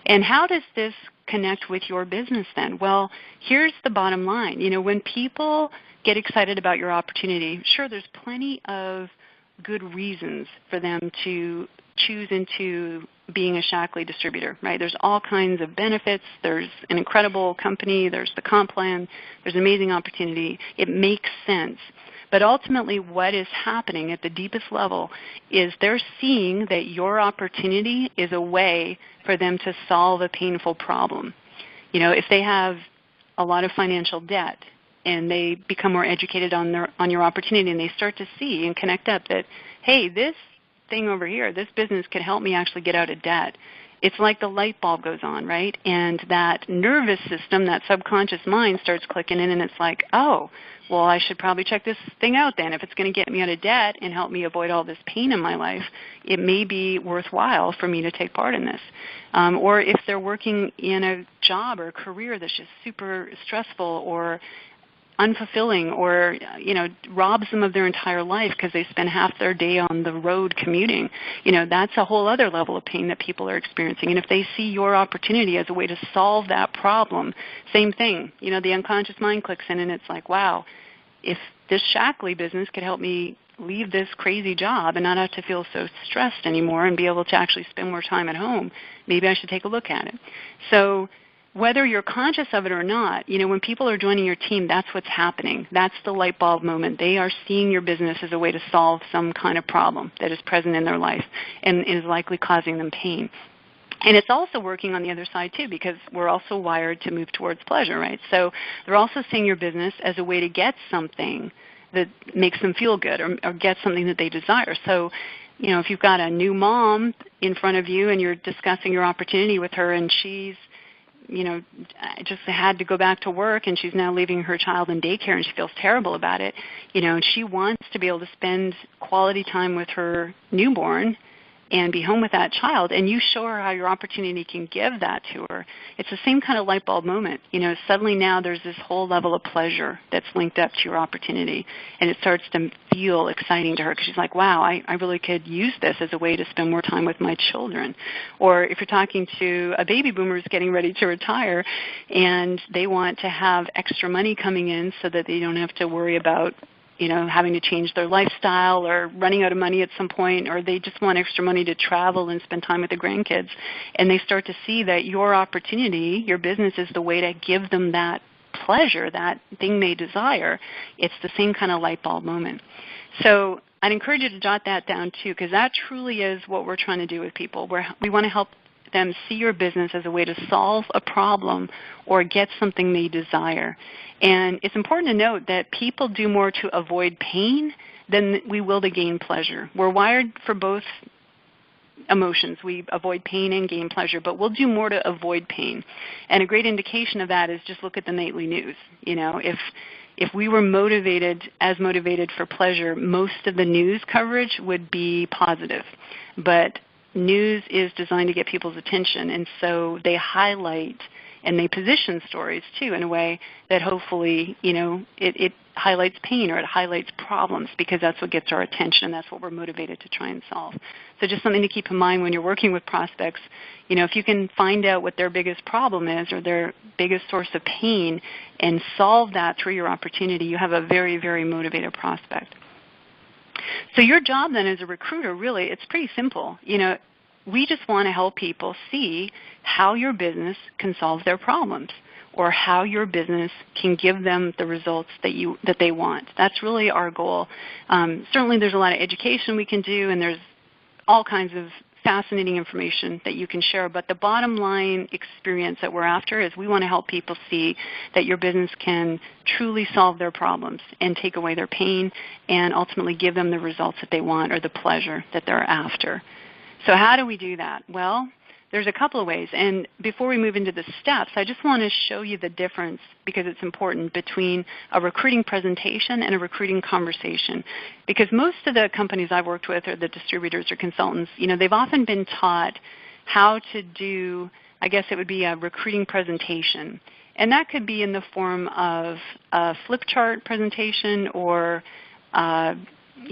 And how does this connect with your business then? Well, here's the bottom line. When people get excited about your opportunity, sure, there's plenty of good reasons for them to choose into being a Shackley distributor, right? There's all kinds of benefits. There's an incredible company. There's the comp plan. There's amazing opportunity. It makes sense. But ultimately what is happening at the deepest level is they're seeing that your opportunity is a way for them to solve a painful problem. If they have a lot of financial debt and they become more educated on your opportunity, and they start to see and connect up that, hey, this thing over here, this business could help me actually get out of debt. It's like the light bulb goes on, right? And that nervous system, that subconscious mind starts clicking in, and it's like, oh, well, I should probably check this thing out then. If it's going to get me out of debt and help me avoid all this pain in my life, it may be worthwhile for me to take part in this. Or if they're working in a job or a career that's just super stressful or unfulfilling, or robs them of their entire life because they spend half their day on the road commuting, that's a whole other level of pain that people are experiencing. And if they see your opportunity as a way to solve that problem, same thing. The unconscious mind clicks in and it's like, wow, if this Shackley business could help me leave this crazy job and not have to feel so stressed anymore and be able to actually spend more time at home, maybe I should take a look at it. So whether you're conscious of it or not, when people are joining your team, that's what's happening. That's the light bulb moment. They are seeing your business as a way to solve some kind of problem that is present in their life and is likely causing them pain. And it's also working on the other side too, because we're also wired to move towards pleasure, right? So they're also seeing your business as a way to get something that makes them feel good, or get something that they desire. So if you've got a new mom in front of you and you're discussing your opportunity with her, and she's just had to go back to work, and she's now leaving her child in daycare, and she feels terrible about it, and she wants to be able to spend quality time with her newborn and be home with that child, and you show her how your opportunity can give that to her. It's the same kind of light bulb moment. Suddenly now there's this whole level of pleasure that's linked up to your opportunity, and it starts to feel exciting to her because she's like, wow, I really could use this as a way to spend more time with my children. Or if you're talking to a baby boomer who's getting ready to retire and they want to have extra money coming in so that they don't have to worry about having to change their lifestyle or running out of money at some point, or they just want extra money to travel and spend time with the grandkids. And they start to see that your opportunity, your business, is the way to give them that pleasure, that thing they desire. It's the same kind of light bulb moment. So I'd encourage you to jot that down too, because that truly is what we're trying to do with people. We want to help them see your business as a way to solve a problem or get something they desire. And it's important to note that people do more to avoid pain than we will to gain pleasure. We're wired for both emotions. We avoid pain and gain pleasure, but we'll do more to avoid pain. And a great indication of that is just look at the nightly news. You know, if we were motivated for pleasure, most of the news coverage would be positive. But news is designed to get people's attention, and so they highlight and they position stories too in a way that hopefully, you know, it highlights pain or it highlights problems, because that's what gets our attention. That's what we're motivated to try and solve. So just something to keep in mind when you're working with prospects. You know, if you can find out what their biggest problem is or their biggest source of pain and solve that through your opportunity, you have a very, very motivated prospect. So your job then as a recruiter, really, it's pretty simple. You know, we just want to help people see how your business can solve their problems or how your business can give them the results that they want. That's really our goal. Certainly there's a lot of education we can do, and there's all kinds of fascinating information that you can share, but the bottom line experience that we're after is we want to help people see that your business can truly solve their problems and take away their pain and ultimately give them the results that they want or the pleasure that they're after. So how do we do that? Well, there's a couple of ways. And before we move into the steps, I just want to show you the difference, because it's important, between a recruiting presentation and a recruiting conversation. Because most of the companies I've worked with, or the distributors or consultants, you know, they've often been taught how to do, I guess it would be a recruiting presentation. And that could be in the form of a flip chart presentation, or, you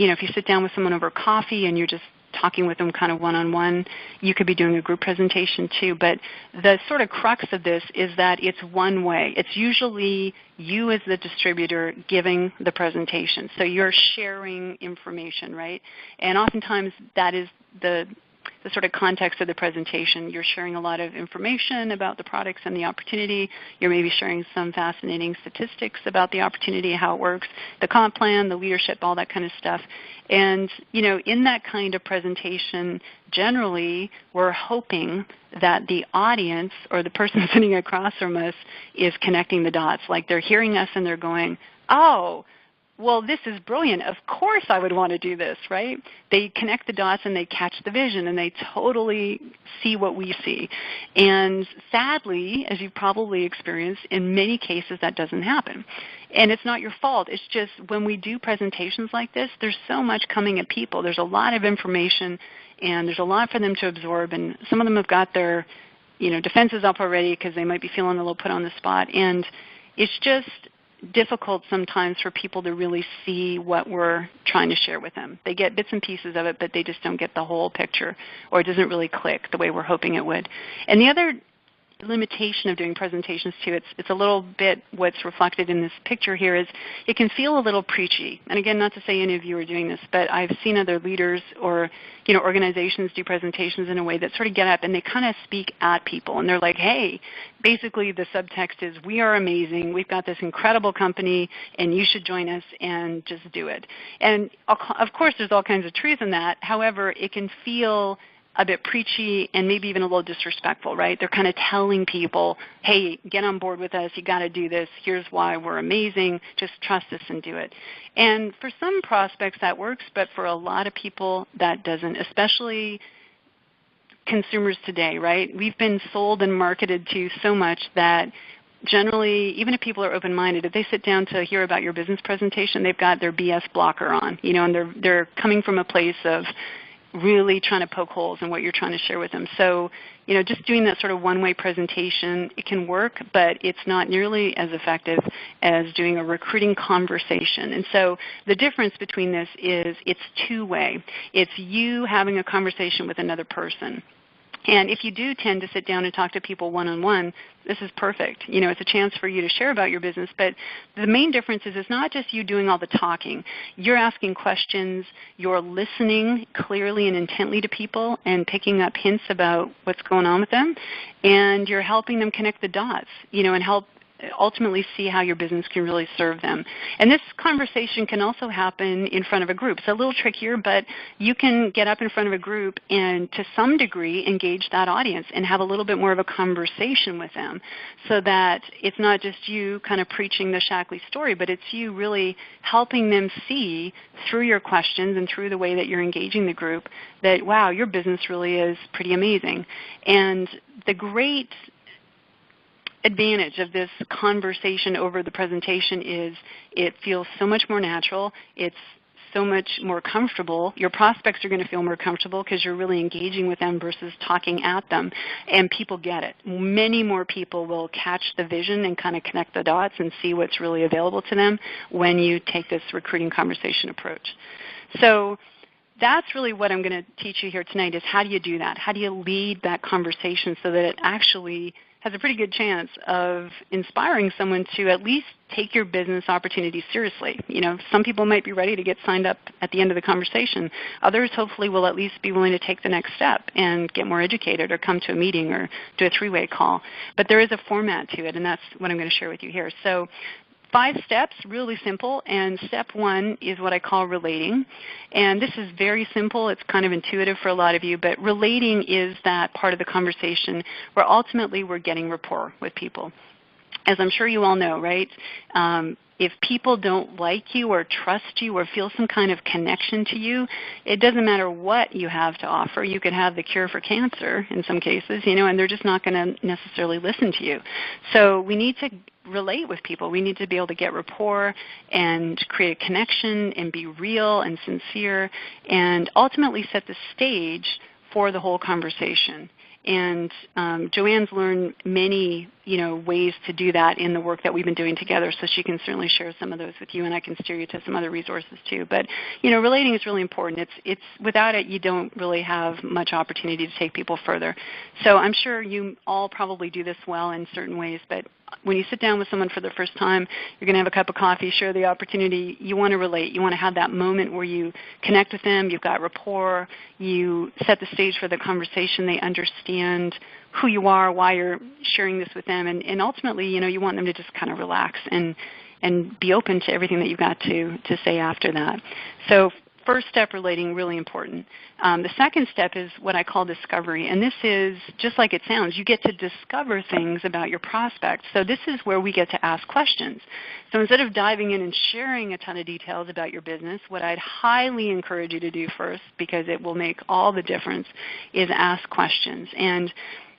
know, if you sit down with someone over coffee and you're just talking with them kind of one-on-one, you could be doing a group presentation too. But the sort of crux of this is that it's one way. It's usually you as the distributor giving the presentation. So you're sharing information, right? And oftentimes that is the sort of context of the presentation. You're sharing a lot of information about the products and the opportunity. You're maybe sharing some fascinating statistics about the opportunity, how it works, the comp plan, the leadership, all that kind of stuff. And, you know, in that kind of presentation, generally we're hoping that the audience or the person sitting across from us is connecting the dots. Like they're hearing us and they're going, oh, well, this is brilliant. Of course I would want to do this, right? They connect the dots and they catch the vision and they totally see what we see. And sadly, as you've probably experienced, in many cases that doesn't happen. And it's not your fault. It's just when we do presentations like this, there's so much coming at people. There's a lot of information and there's a lot for them to absorb. And some of them have got their, you know, defenses up already because they might be feeling a little put on the spot. And it's just difficult sometimes for people to really see what we're trying to share with them. They get bits and pieces of it, but they just don't get the whole picture, or it doesn't really click the way we're hoping it would. And the other limitation of doing presentations too, it's a little bit what's reflected in this picture here, is it can feel a little preachy. And again, not to say any of you are doing this, but I've seen other leaders or, you know, organizations do presentations in a way that sort of get up and they kind of speak at people, and they're like, hey, basically the subtext is, we are amazing, we've got this incredible company, and you should join us and just do it. And of course there's all kinds of truth in that. However, it can feel a bit preachy and maybe even a little disrespectful, right? They're kind of telling people, hey, get on board with us, you got to do this, here's why we're amazing, just trust us and do it. And for some prospects that works, but for a lot of people that doesn't, especially consumers today, right? We've been sold and marketed to so much that generally, even if people are open-minded, if they sit down to hear about your business presentation, they've got their BS blocker on, you know, and they're coming from a place of really trying to poke holes in what you're trying to share with them. So, you know, just doing that sort of one-way presentation, it can work, but it's not nearly as effective as doing a recruiting conversation. And so the difference between this is it's two-way. It's you having a conversation with another person. And if you do tend to sit down and talk to people one-on-one, this is perfect. You know, it's a chance for you to share about your business. But the main difference is it's not just you doing all the talking. You're asking questions. You're listening clearly and intently to people and picking up hints about what's going on with them. And you're helping them connect the dots, you know, and help ultimately see how your business can really serve them. And this conversation can also happen in front of a group. It's a little trickier, but you can get up in front of a group and to some degree engage that audience and have a little bit more of a conversation with them, so that it's not just you kind of preaching the Shackley story, but it's you really helping them see through your questions and through the way that you're engaging the group that, wow, your business really is pretty amazing. And the great advantage of this conversation over the presentation is it feels so much more natural. It's so much more comfortable. Your prospects are going to feel more comfortable because you're really engaging with them versus talking at them, and people get it. Many more people will catch the vision and kind of connect the dots and see what's really available to them when you take this recruiting conversation approach. So that's really what I'm going to teach you here tonight, is how do you do that? How do you lead that conversation so that it actually has a pretty good chance of inspiring someone to at least take your business opportunity seriously. You know, some people might be ready to get signed up at the end of the conversation. Others hopefully will at least be willing to take the next step and get more educated or come to a meeting or do a three-way call. But there is a format to it, and that's what I'm going to share with you here. So 5 steps, really simple, and step 1 is what I call relating. And this is very simple. It's kind of intuitive for a lot of you, but relating is that part of the conversation where ultimately we're getting rapport with people. As I'm sure you all know, right, if people don't like you or trust you or feel some kind of connection to you, it doesn't matter what you have to offer. You could have the cure for cancer in some cases, you know, and they're just not going to necessarily listen to you. So we need to relate with people. We need to be able to get rapport and create a connection and be real and sincere and ultimately set the stage for the whole conversation. And Joanne's learned many, ways to do that in the work that we've been doing together, so she can certainly share some of those with you, and I can steer you to some other resources too. But, relating is really important. It's without it, you don't really have much opportunity to take people further. So I'm sure you all probably do this well in certain ways, but when you sit down with someone for the first time, you're going to have a cup of coffee, share the opportunity. You want to relate. You want to have that moment where you connect with them. You've got rapport. You set the stage for the conversation. They understand who you are, why you're sharing this with them. And ultimately, you want them to just kind of relax and be open to everything that you've got to say after that. So first step, relating, really important. The second step is what I call discovery, and this is just like it sounds. You get to discover things about your prospects. So this is where we get to ask questions. So instead of diving in and sharing a ton of details about your business, what I'd highly encourage you to do first, because it will make all the difference, is ask questions. And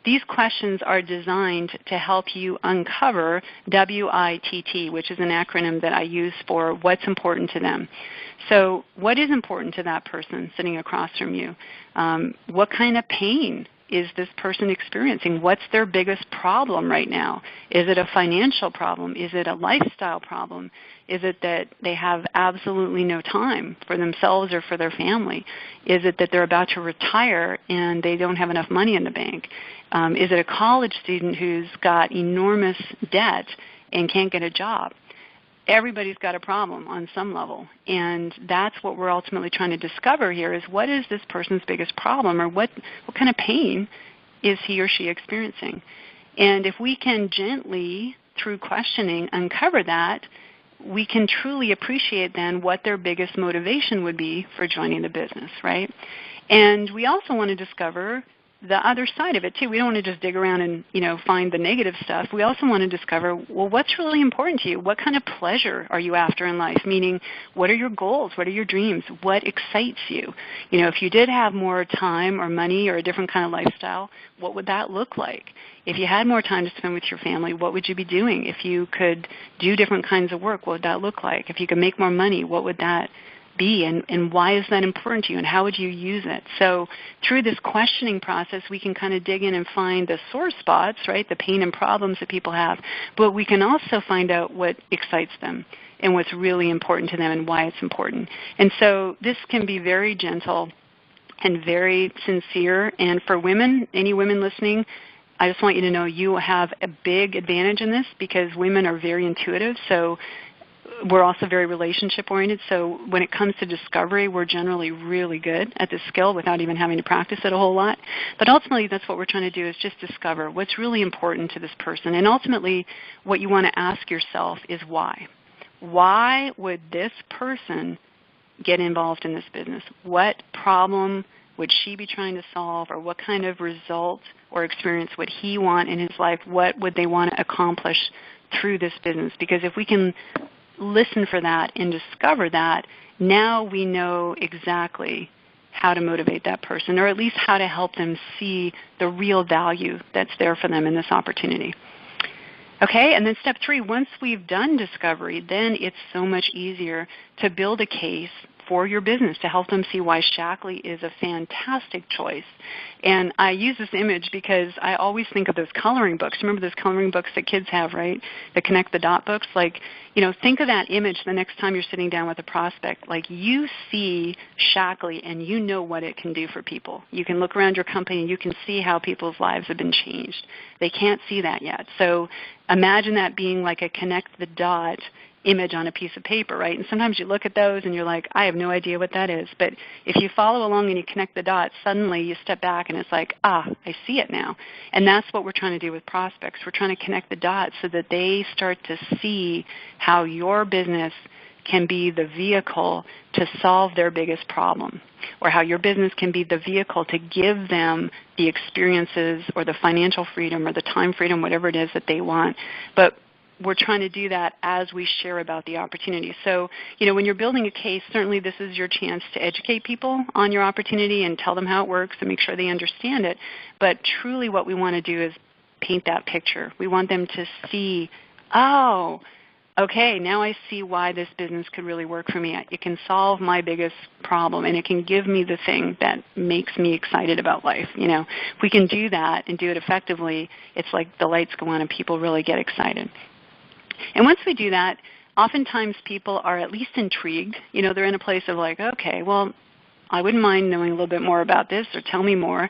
these questions are designed to help you uncover WITT, which is an acronym that I use for what's important to them. So what is important to that person sitting across from you? What kind of pain is this person experiencing? What's their biggest problem right now? Is it a financial problem? Is it a lifestyle problem? Is it that they have absolutely no time for themselves or for their family? Is it that they're about to retire and they don't have enough money in the bank? Is it a college student who's got enormous debt and can't get a job? Everybody's got a problem on some level, and that's what we're ultimately trying to discover here is what is this person's biggest problem, or what kind of pain is he or she experiencing? And if we can gently, through questioning, uncover that, we can truly appreciate then what their biggest motivation would be for joining the business, right? And we also want to discover the other side of it too. We don't want to just dig around and find the negative stuff. We also want to discover, well, what's really important to you? What kind of pleasure are you after in life? Meaning, what are your goals? What are your dreams? What excites you? If you did have more time or money or a different kind of lifestyle, what would that look like? If you had more time to spend with your family, what would you be doing? If you could do different kinds of work, what would that look like? If you could make more money, what would that be, and why is that important to you, and how would you use it? So through this questioning process, we can kind of dig in and find the sore spots, right, the pain and problems that people have, but we can also find out what excites them and what's really important to them and why it's important. And so this can be very gentle and very sincere, and for women, any women listening, I just want you to know you have a big advantage in this because women are very intuitive. So we're also very relationship-oriented, so when it comes to discovery, we're generally really good at this skill without even having to practice it a whole lot. But ultimately, that's what we're trying to do, is just discover what's really important to this person. And ultimately, what you want to ask yourself is why. Why would this person get involved in this business? What problem would she be trying to solve, or what kind of result or experience would he want in his life? What would they want to accomplish through this business? Because if we can listen for that and discover that, now we know exactly how to motivate that person, or at least how to help them see the real value that's there for them in this opportunity. Okay, and then step 3, once we've done discovery, then it's so much easier to build a case for your business to help them see why Shaklee is a fantastic choice. And I use this image because I always think of those coloring books. Remember those coloring books that kids have, right? The connect the dot books? Like, think of that image the next time you're sitting down with a prospect. Like, you see Shaklee and you know what it can do for people. You can look around your company and you can see how people's lives have been changed. They can't see that yet. So imagine that being like a connect the dot image on a piece of paper, right? And sometimes you look at those and you're like, I have no idea what that is. But if you follow along and you connect the dots, suddenly you step back and it's like, I see it now. And that's what we're trying to do with prospects. We're trying to connect the dots so that they start to see how your business can be the vehicle to solve their biggest problem, or how your business can be the vehicle to give them the experiences or the financial freedom or the time freedom, whatever it is that they want. But we're trying to do that as we share about the opportunity. So, when you're building a case, certainly this is your chance to educate people on your opportunity and tell them how it works and make sure they understand it. But truly what we want to do is paint that picture. We want them to see, okay, now I see why this business could really work for me. It can solve my biggest problem, and it can give me the thing that makes me excited about life. If we can do that and do it effectively, it's like the lights go on and people really get excited. And once we do that, oftentimes people are at least intrigued. They're in a place of like, okay, well, I wouldn't mind knowing a little bit more about this, or tell me more.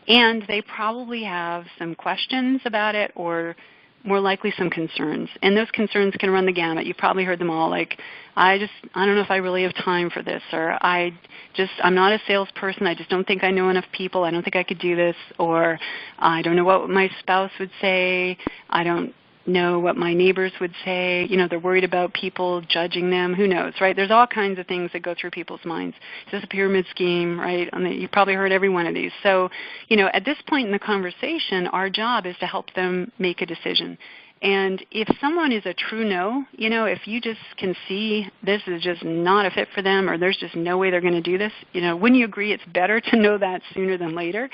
And they probably have some questions about it, or more likely some concerns. And those concerns can run the gamut. You've probably heard them all, like, I don't know if I really have time for this, or I'm not a salesperson. I just don't think I know enough people. I don't think I could do this, or I don't know what my spouse would say. I don't know what my neighbors would say. They're worried about people judging them. Who knows, right? There's all kinds of things that go through people's minds. Is this a pyramid scheme, right? You've probably heard every one of these. So, at this point in the conversation, our job is to help them make a decision. And if someone is a true no, if you just can see this is just not a fit for them, or there's just no way they're going to do this, wouldn't you agree it's better to know that sooner than later?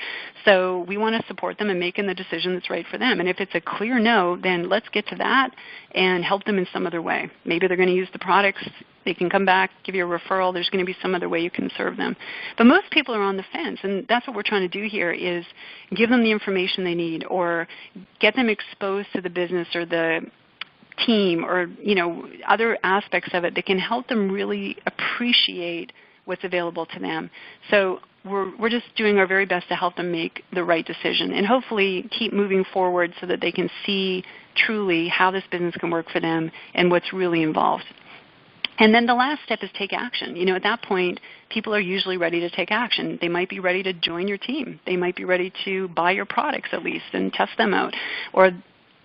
So we want to support them in making the decision that's right for them. And if it's a clear no, then let's get to that and help them in some other way. Maybe they're going to use the products. They can come back, give you a referral. There's going to be some other way you can serve them. But most people are on the fence, and that's what we're trying to do here, is give them the information they need, or get them exposed to the business or the team, or other aspects of it that can help them really appreciate what's available to them. So we're just doing our very best to help them make the right decision, and hopefully keep moving forward so that they can see truly how this business can work for them and what's really involved. And then the last step is take action. At that point, people are usually ready to take action. They might be ready to join your team. They might be ready to buy your products at least and test them out. Or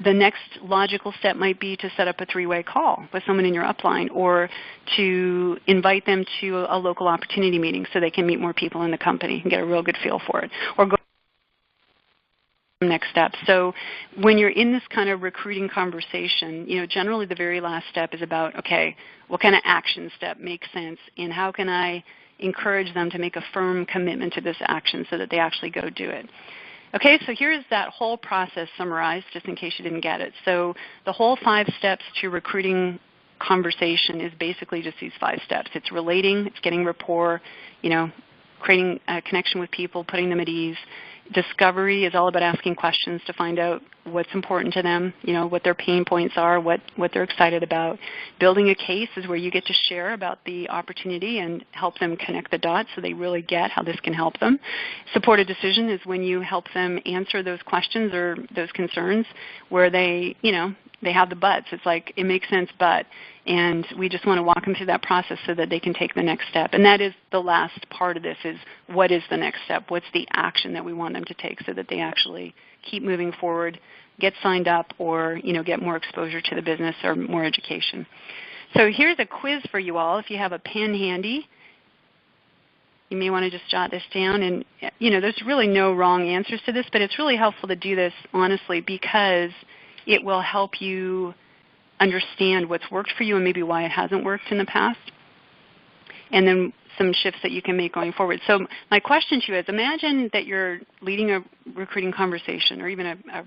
the next logical step might be to set up a 3-way call with someone in your upline, or to invite them to a local opportunity meeting so they can meet more people in the company and get a real good feel for it. Or go next step. So when you're in this kind of recruiting conversation, generally the very last step is about, okay, what kind of action step makes sense, and how can I encourage them to make a firm commitment to this action so that they actually go do it. Okay, so here's that whole process summarized, just in case you didn't get it. So the whole 5 steps to recruiting conversation is basically just these 5 steps. It's relating, it's getting rapport, creating a connection with people, putting them at ease. Discovery is all about asking questions to find out what's important to them, what their pain points are, what they're excited about. Building a case is where you get to share about the opportunity and help them connect the dots so they really get how this can help them. Support a decision is when you help them answer those questions or those concerns where they, they have the buts. It's like, it makes sense, but, and we just want to walk them through that process so that they can take the next step. And that is the last part of this, is what is the next step? What's the action that we want them to take so that they actually keep moving forward, get signed up, or get more exposure to the business or more education. So here's a quiz for you all. If you have a pen handy, you may want to just jot this down. And there's really no wrong answers to this, but it's really helpful to do this honestly, because it will help you understand what's worked for you and maybe why it hasn't worked in the past, and then some shifts that you can make going forward. So my question to you is, imagine that you're leading a recruiting conversation, or even a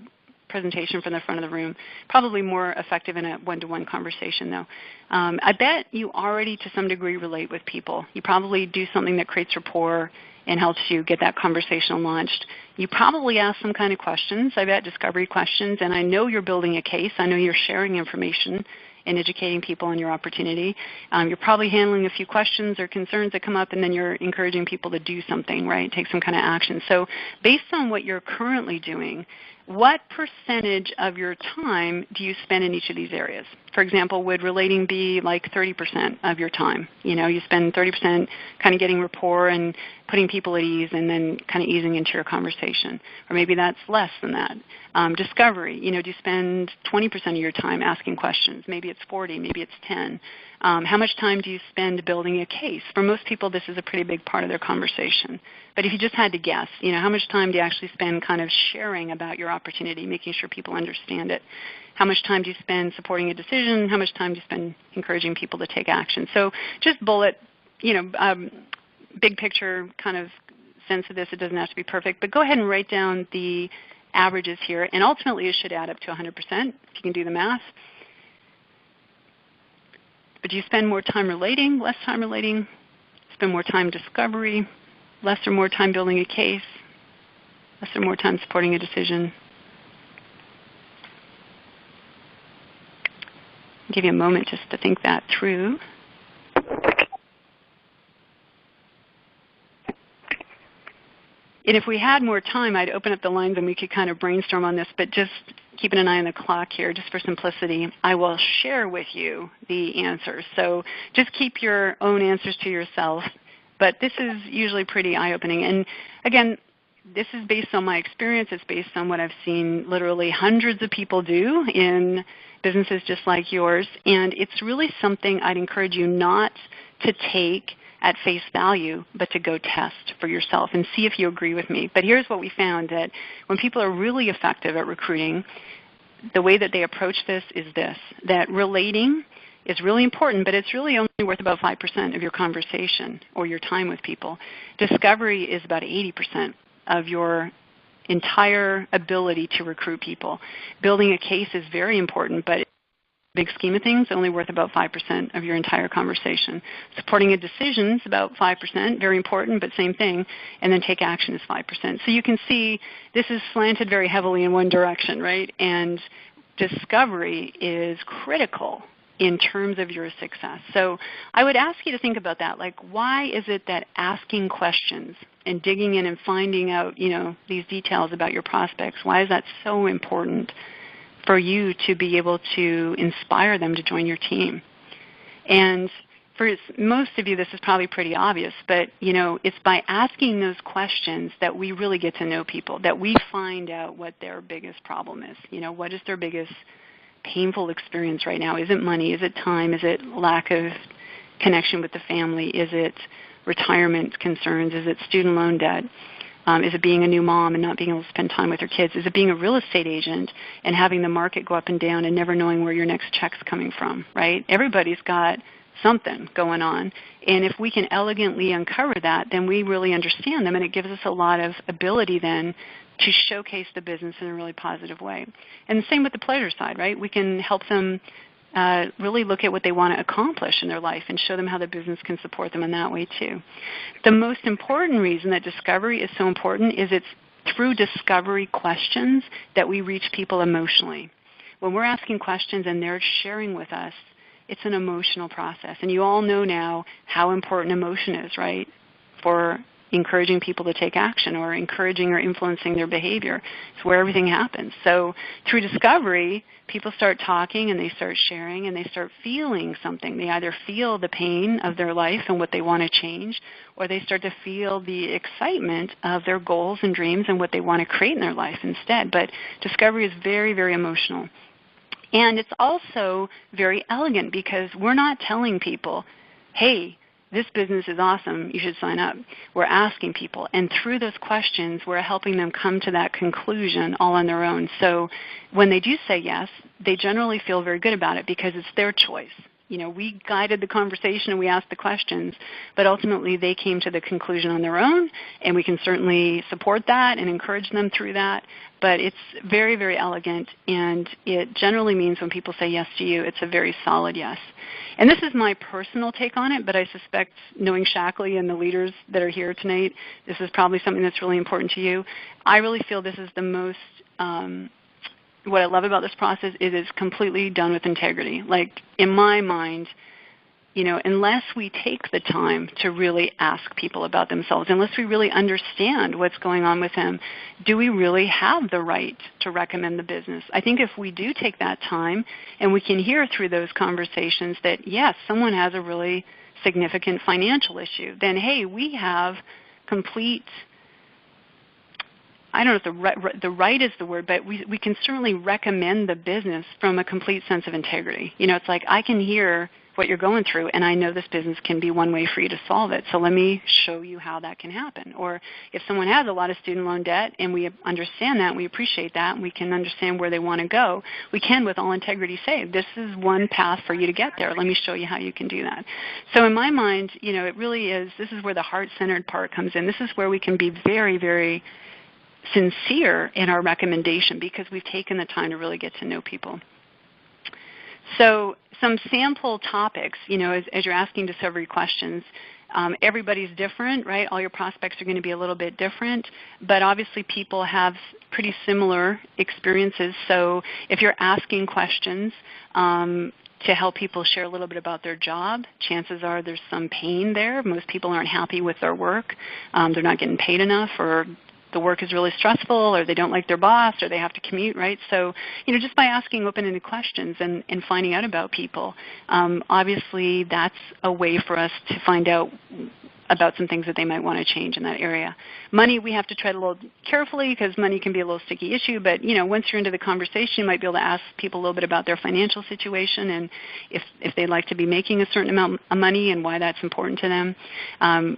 presentation from the front of the room, probably more effective in a one-to-one conversation though. I bet you already to some degree relate with people. You probably do something that creates rapport and helps you get that conversation launched. You probably ask some kind of questions, I bet discovery questions, and I know you're building a case. I know you're sharing information and educating people on your opportunity. You're probably handling a few questions or concerns that come up, and then you're encouraging people to do something, right? Take some kind of action. So based on what you're currently doing, what percentage of your time do you spend in each of these areas? For example, would relating be like 30% of your time? You spend 30% kind of getting rapport and putting people at ease, and then kind of easing into your conversation. Or maybe that's less than that. Discovery, do you spend 20% of your time asking questions? Maybe it's 40, maybe it's 10. How much time do you spend building a case? For most people, this is a pretty big part of their conversation. But if you just had to guess, how much time do you actually spend kind of sharing about your opportunity, making sure people understand it? How much time do you spend supporting a decision? How much time do you spend encouraging people to take action? So just bullet, big picture kind of sense of this. It doesn't have to be perfect, but go ahead and write down the averages here, and ultimately it should add up to 100% if you can do the math. But do you spend more time relating, less time relating? Spend more time discovery, less or more time building a case, less or more time supporting a decision? I'll give you a moment just to think that through. And if we had more time, I'd open up the lines and we could kind of brainstorm on this, but just keeping an eye on the clock here, just for simplicity, I will share with you the answers. So just keep your own answers to yourself, but this is usually pretty eye-opening. And again, this is based on my experience. It's based on what I've seen literally hundreds of people do in businesses just like yours, and it's really something I'd encourage you not to take at face value, but to go test for yourself and see if you agree with me. But here's what we found, that when people are really effective at recruiting, the way that they approach this is this, that relating is really important, but it's really only worth about 5% of your conversation or your time with people. Discovery is about 80% of your entire ability to recruit people. Building a case is very important, but big scheme of things, only worth about 5% of your entire conversation. Supporting a decision is about 5%, very important, but same thing. And then take action is 5%. So you can see this is slanted very heavily in one direction, right? And discovery is critical in terms of your success. So I would ask you to think about that. Like, why is it that asking questions and digging in and finding out, these details about your prospects, why is that so important for you to be able to inspire them to join your team? And for most of you, this is probably pretty obvious, but it's by asking those questions that we really get to know people, that we find out what their biggest problem is. What is their biggest painful experience right now? Is it money? Is it time? Is it lack of connection with the family? Is it retirement concerns? Is it student loan debt? Is it being a new mom and not being able to spend time with her kids? Is it being a real estate agent and having the market go up and down and never knowing where your next check's coming from, right? Everybody's got something going on. And if we can elegantly uncover that, then we really understand them, and it gives us a lot of ability then to showcase the business in a really positive way. And the same with the pleasure side, right? We can help them really look at what they want to accomplish in their life and show them how the business can support them in that way too. The most important reason that discovery is so important is it's through discovery questions that we reach people emotionally. When we're asking questions and they're sharing with us, it's an emotional process. And you all know now how important emotion is, right, for encouraging people to take action or encouraging or influencing their behavior. It's where everything happens. So through discovery, people start talking and they start sharing and they start feeling something. They either feel the pain of their life and what they want to change, or they start to feel the excitement of their goals and dreams and what they want to create in their life instead. But discovery is very, very emotional. And it's also very elegant because we're not telling people, hey, this business is awesome, you should sign up. We're asking people, and through those questions, we're helping them come to that conclusion all on their own. So when they do say yes, they generally feel very good about it because it's their choice. You know, we guided the conversation and we asked the questions, but ultimately they came to the conclusion on their own, and we can certainly support that and encourage them through that. But it's very, very elegant, and it generally means when people say yes to you, it's a very solid yes. And this is my personal take on it, but I suspect, knowing Shackley and the leaders that are here tonight, this is probably something that's really important to you. I really feel this is the most what I love about this process is it's completely done with integrity. Like, in my mind, you know, unless we take the time to really ask people about themselves, unless we really understand what's going on with them, do we really have the right to recommend the business? I think if we do take that time and we can hear through those conversations that, yes, someone has a really significant financial issue, then, hey, we have complete, I don't know if the right is the word, but we can certainly recommend the business from a complete sense of integrity. You know, it's like, I can hear what you're going through, and I know this business can be one way for you to solve it, so let me show you how that can happen. Or if someone has a lot of student loan debt, and we understand that, and we appreciate that, and we can understand where they want to go, we can, with all integrity, say, this is one path for you to get there. Let me show you how you can do that. So in my mind, you know, it really is, this is where the heart-centered part comes in. This is where we can be very, very sincere in our recommendation because we've taken the time to really get to know people. So some sample topics, you know, as you're asking discovery questions, everybody's different, right? All your prospects are going to be a little bit different, but obviously people have pretty similar experiences. So if you're asking questions to help people share a little bit about their job, chances are there's some pain there. Most people aren't happy with their work. They're not getting paid enough, or the work is really stressful, or they don't like their boss, or they have to commute, right? So, you know, just by asking open-ended questions and finding out about people, obviously that's a way for us to find out about some things that they might want to change in that area. Money, we have to tread a little carefully because money can be a little sticky issue, but, you know, once you're into the conversation, you might be able to ask people a little bit about their financial situation and if they'd like to be making a certain amount of money and why that's important to them.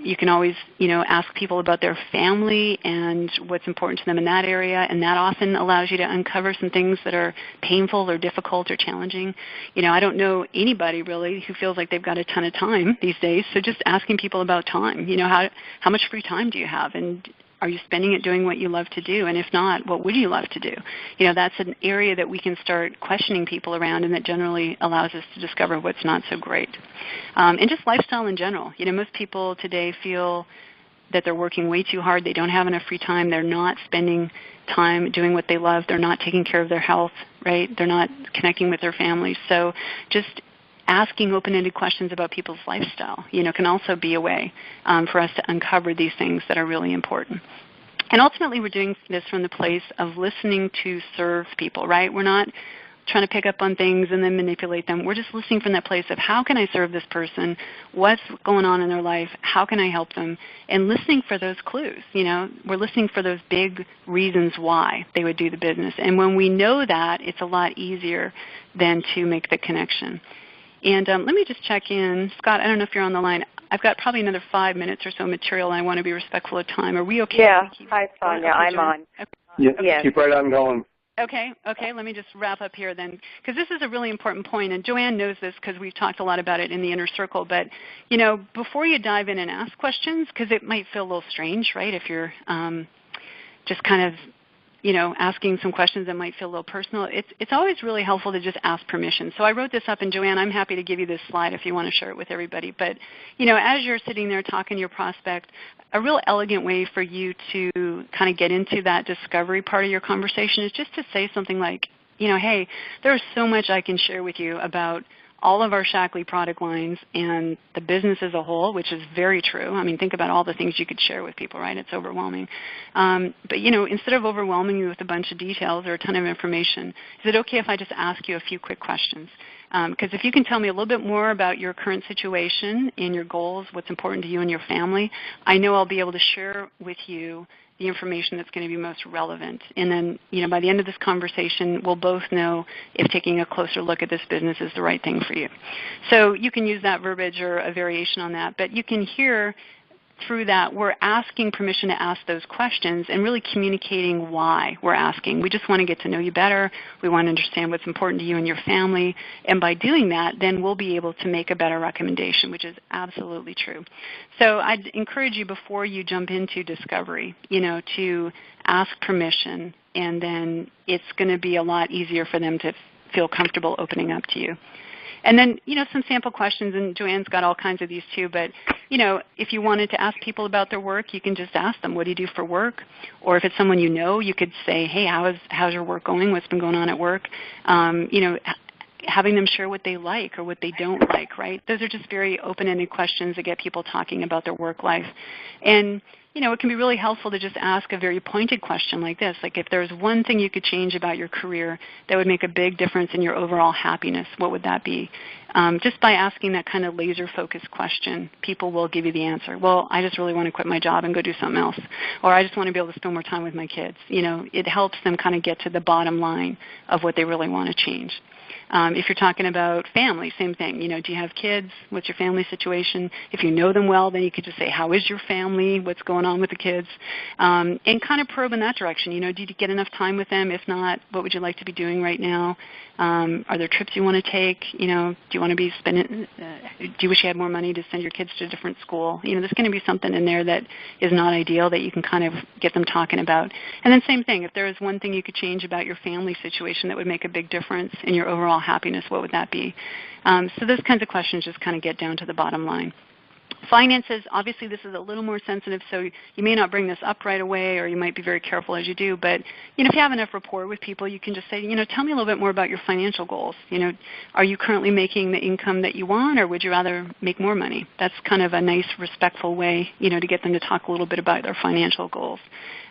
You can always, you know, ask people about their family and what's important to them in that area, and that often allows you to uncover some things that are painful or difficult or challenging. You know, I don't know anybody really who feels like they've got a ton of time these days, so just asking people about time. You know, how much free time do you have, and are you spending it doing what you love to do? And if not, what would you love to do? You know, that's an area that we can start questioning people around, and that generally allows us to discover what's not so great. And just lifestyle in general. You know, most people today feel that they're working way too hard. They don't have enough free time. They're not spending time doing what they love. They're not taking care of their health, right? They're not connecting with their families. So just asking open-ended questions about people's lifestyle, you know, can also be a way for us to uncover these things that are really important. And ultimately, we're doing this from the place of listening to serve people, right? We're not trying to pick up on things and then manipulate them. We're just listening from that place of how can I serve this person? What's going on in their life? How can I help them? And listening for those clues. You know, we're listening for those big reasons why they would do the business. And when we know that, it's a lot easier than to make the connection. And let me just check in. Scott, I don't know if you're on the line. I've got probably another 5 minutes or so material, and I want to be respectful of time. Are we okay? Yeah. Hi, Sonia. I'm on. Okay. Yeah, yes. Keep right on going. Okay. Let me just wrap up here then, because this is a really important point, and Joanne knows this because we've talked a lot about it in the inner circle. But, you know, before you dive in and ask questions, because it might feel a little strange, right, if you're just kind of, you know, asking some questions that might feel a little personal, it's always really helpful to just ask permission. So I wrote this up, and Joanne, I'm happy to give you this slide if you want to share it with everybody. But, you know, as you're sitting there talking to your prospect, a real elegant way for you to kind of get into that discovery part of your conversation is just to say something like, you know, hey, there's so much I can share with you about all of our Shackley product lines and the business as a whole, which is very true. I mean, think about all the things you could share with people, right? It's overwhelming. But, instead of overwhelming you with a bunch of details or a ton of information, is it okay if I just ask you a few quick questions? Because if you can tell me a little bit more about your current situation and your goals, what's important to you and your family, I know I'll be able to share with you the information that's going to be most relevant. And then, by the end of this conversation, we'll both know if taking a closer look at this business is the right thing for you. So you can use that verbiage or a variation on that, but you can hear through that we're asking permission to ask those questions and really communicating why we're asking. We just want to get to know you better. We want to understand what's important to you and your family. And by doing that, then we'll be able to make a better recommendation, which is absolutely true. So I'd encourage you before you jump into discovery, to ask permission, and then it's going to be a lot easier for them to feel comfortable opening up to you. And then, some sample questions, and Joanne's got all kinds of these too, but, if you wanted to ask people about their work, you can just ask them, what do you do for work? Or if it's someone you know, you could say, hey, how's your work going? What's been going on at work? Having them share what they like or what they don't like, right? Those are just very open-ended questions that get people talking about their work life. And it can be really helpful to just ask a very pointed question like this, like if there's one thing you could change about your career that would make a big difference in your overall happiness, what would that be? Just by asking that kind of laser-focused question, people will give you the answer. Well, I just really want to quit my job and go do something else. Or I just want to be able to spend more time with my kids. It helps them kind of get to the bottom line of what they really want to change. If you're talking about family, same thing. Do you have kids? What's your family situation? If you know them well, then you could just say, how is your family? What's going on with the kids? And kind of probe in that direction. Do you get enough time with them? If not, what would you like to be doing right now? Are there trips you want to take? Do you want to be spending, do you wish you had more money to send your kids to a different school? There's going to be something in there that is not ideal that you can kind of get them talking about. And then same thing, if there is one thing you could change about your family situation that would make a big difference in your overall happiness, what would that be? So those kinds of questions just kind of get down to the bottom line. Finances, obviously this is a little more sensitive, so you may not bring this up right away, or you might be very careful as you do, but if you have enough rapport with people, you can just say, tell me a little bit more about your financial goals. Are you currently making the income that you want, or would you rather make more money? That's kind of a nice, respectful way, to get them to talk a little bit about their financial goals.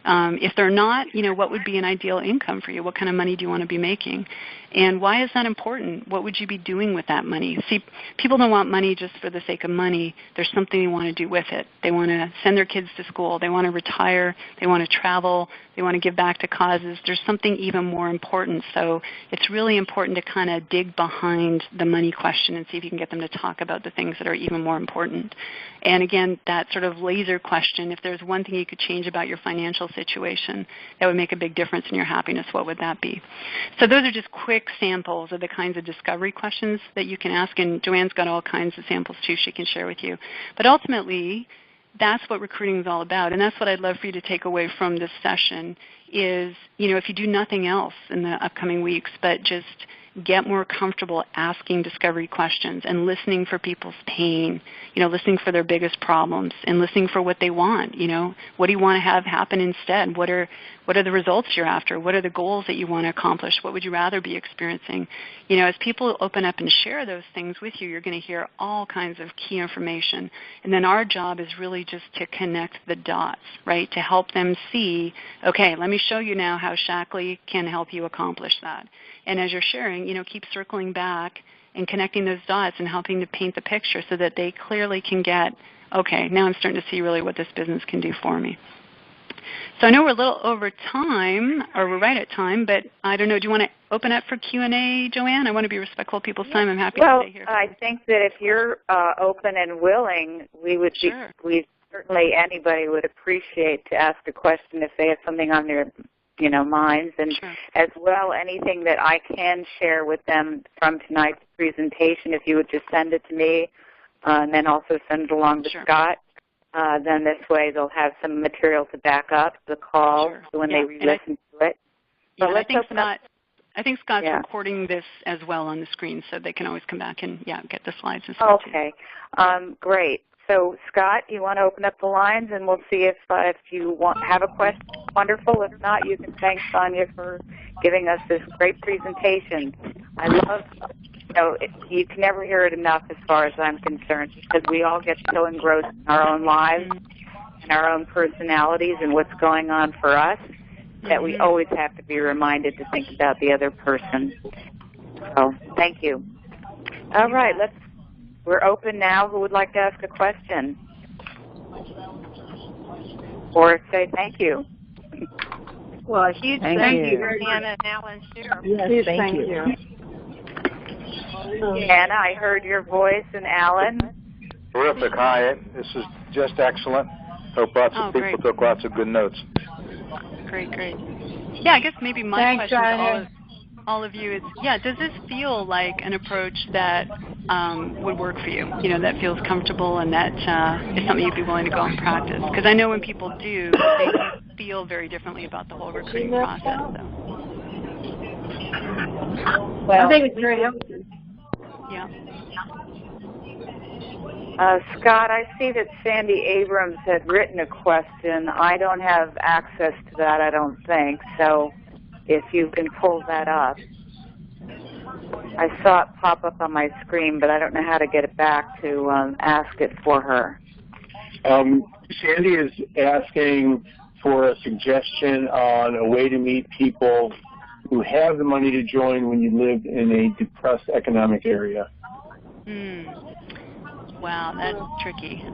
If they're not, what would be an ideal income for you? What kind of money do you want to be making? And why is that important? What would you be doing with that money? See, people don't want money just for the sake of money. There's something they want to do with it. They want to send their kids to school. They want to retire. They want to travel. They want to give back to causes. There's something even more important. So it's really important to kind of dig behind the money question and see if you can get them to talk about the things that are even more important. And again, that sort of laser question, if there's one thing you could change about your financial situation that would make a big difference in your happiness, what would that be? So those are just quick samples of the kinds of discovery questions that you can ask, and Joanne's got all kinds of samples too she can share with you. But ultimately, that's what recruiting is all about, and that's what I'd love for you to take away from this session is, if you do nothing else in the upcoming weeks, but just get more comfortable asking discovery questions and listening for people's pain, listening for their biggest problems and listening for what they want. What do you want to have happen instead? What are the results you're after? What are the goals that you want to accomplish? What would you rather be experiencing? As people open up and share those things with you, you're going to hear all kinds of key information. And then our job is really just to connect the dots, right, to help them see, okay, let me show you now how Shackley can help you accomplish that. And as you're sharing, keep circling back and connecting those dots and helping to paint the picture so that they clearly can get, okay, now I'm starting to see really what this business can do for me. So I know we're a little over time, or we're right at time, but I don't know, do you want to open up for Q&A, Joanne? I want to be respectful of people's time. I'm happy to stay here. Well, I think that if you're open and willing, we would sure. Certainly anybody would appreciate to ask a question if they have something on their minds, and sure. as well anything that I can share with them from tonight's presentation, if you would just send it to me and then also send it along to sure. Scott. Then this way they'll have some material to back up the call sure. when yeah. they re-listen to it. Yeah, So let's open up. I think Scott's yeah. recording this as well on the screen, so they can always come back and get the slides and stuff. Okay, great. So Scott, you want to open up the lines, and we'll see if you have a question. Wonderful. If not, you can thank Sonia for giving us this great presentation. I love, you can never hear it enough as far as I'm concerned, because we all get so engrossed in our own lives and our own personalities and what's going on for us that we always have to be reminded to think about the other person. So, thank you. All right, we're open now. Who would like to ask a question? Or say thank you. Well, a huge thank you, Anna and Alan. Yes, thank you. Anna, I heard your voice, and Alan. Terrific. Hi. This is just excellent. Hope lots of people took lots of good notes. Great. Yeah, I guess maybe my question to all of you is, does this feel like an approach that would work for you, that feels comfortable and that is something you'd be willing to go and practice? Because I know when people do, they feel very differently about the whole recruiting process. So. Well, I think it's very helpful. Yeah. Scott, I see that Sandy Abrams had written a question. I don't have access to that, I don't think. So if you can pull that up. I saw it pop up on my screen, but I don't know how to get it back to ask it for her. Sandy is asking for a suggestion on a way to meet people who have the money to join when you live in a depressed economic area. Wow, that's tricky.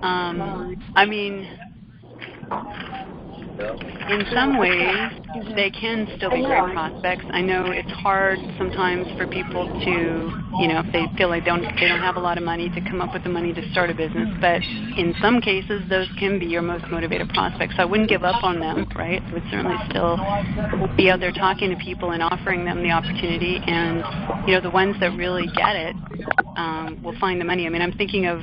In some ways, they can still be great prospects. I know it's hard sometimes for people to, if they feel like they don't have a lot of money, to come up with the money to start a business. But in some cases, those can be your most motivated prospects. So I wouldn't give up on them, right? I would certainly still be out there talking to people and offering them the opportunity. And, the ones that really get it will find the money. I'm thinking of,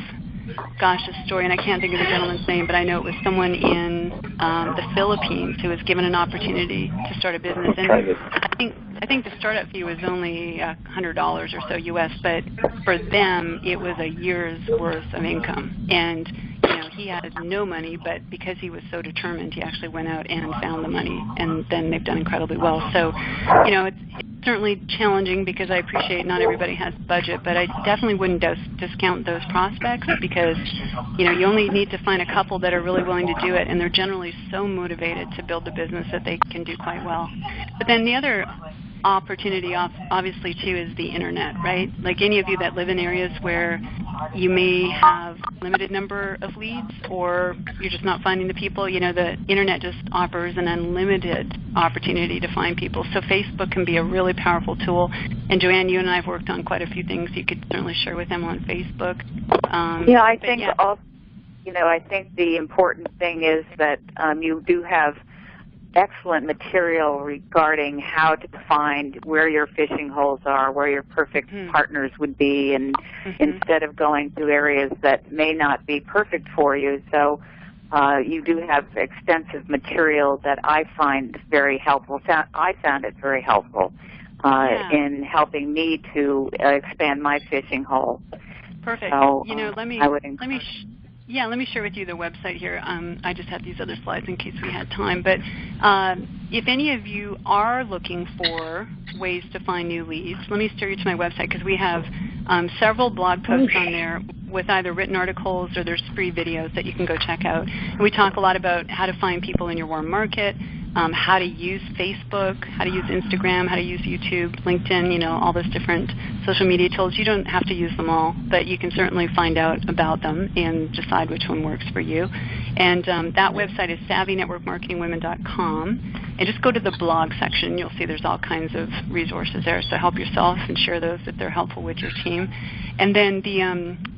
a story, and I can't think of the gentleman's name, but I know it was someone in the Philippines who was given an opportunity to start a business. And I think the startup fee was only $100 or so US, but for them it was a year's worth of income. And he had no money, but because he was so determined, he actually went out and found the money, and then they've done incredibly well. So, it's certainly challenging because I appreciate not everybody has budget, but I definitely wouldn't discount those prospects because, you only need to find a couple that are really willing to do it, and they're generally so motivated to build a business that they can do quite well. But then the other opportunity, obviously, too, is the internet, right? Like any of you that live in areas where you may have limited number of leads or you're just not finding the people, the internet just offers an unlimited opportunity to find people. So Facebook can be a really powerful tool. And Joanne, you and I have worked on quite a few things you could certainly share with them on Facebook. I think the important thing is that you do have excellent material regarding how to find where your fishing holes are, where your perfect partners would be, and instead of going to areas that may not be perfect for you. So you do have extensive material that I find very helpful. I found it very helpful in helping me to expand my fishing hole. Perfect. So, let me share with you the website here. I just had these other slides in case we had time. But if any of you are looking for ways to find new leads, let me steer you to my website because we have several blog posts on there with either written articles or there's free videos that you can go check out. And we talk a lot about how to find people in your warm market, how to use Facebook, how to use Instagram, how to use YouTube, LinkedIn, all those different social media tools. You don't have to use them all, but you can certainly find out about them and decide which one works for you. And that website is SavvyNetworkMarketingWomen.com. And just go to the blog section. You'll see there's all kinds of resources there, so help yourself and share those if they're helpful with your team. And then the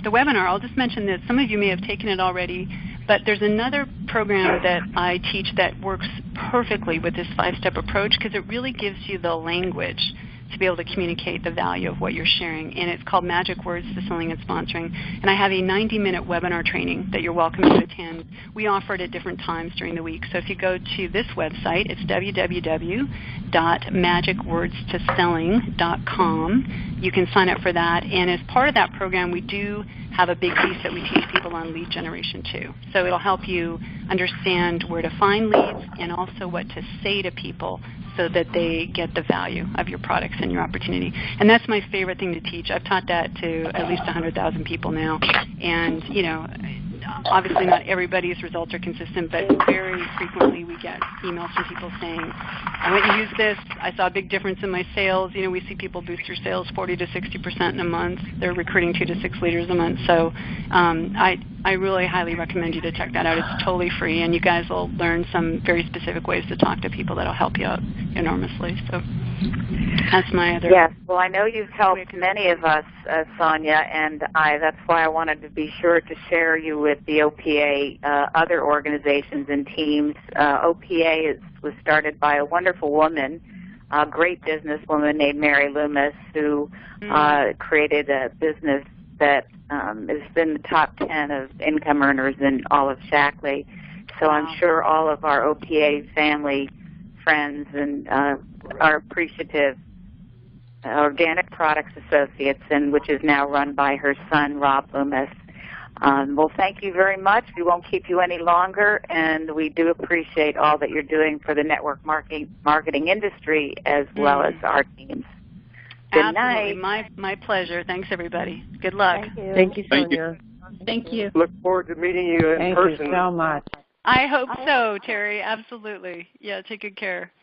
webinar, I'll just mention that some of you may have taken it already, but there's another program that I teach that works perfectly with this 5-step approach because it really gives you the language to be able to communicate the value of what you're sharing. And it's called Magic Words to Selling and Sponsoring. And I have a 90-minute webinar training that you're welcome to attend. We offer it at different times during the week. So if you go to this website, it's www.magicwordstoselling.com. You can sign up for that. And as part of that program, we do have a big piece that we teach people on lead generation too. So it'll help you understand where to find leads and also what to say to people so that they get the value of your products and your opportunity. And that's my favorite thing to teach. I've taught that to at least 100,000 people now. And, you know, obviously not everybody's results are consistent, but very frequently we get emails from people saying, I went and used this, I saw a big difference in my sales. You know, we see people boost their sales 40 to 60% in a month. They're recruiting 2 to 6 leaders a month. So I really highly recommend you to check that out. It's totally free, and you guys will learn some very specific ways to talk to people that will help you out enormously. So that's my other. Yes, well, I know you've helped many of us, Sonia, and that's why I wanted to be sure to share you with the OPA other organizations and teams. OPA was started by a wonderful woman, a great businesswoman named Mary Loomis, who created a business that has been the top 10 of income earners in all of Shackley. So I'm sure all of our OPA family, friends, and are appreciative. Organic Products Associates, and which is now run by her son, Rob Loomis. Well, thank you very much. We won't keep you any longer, and we do appreciate all that you're doing for the network marketing industry as well as our teams. Good night. My pleasure. Thanks, everybody. Good luck. Thank you. Thank you, Sonia. Thank you. Look forward to meeting you in person. Thank you so much. I hope so, Terry. Absolutely. Yeah, take good care.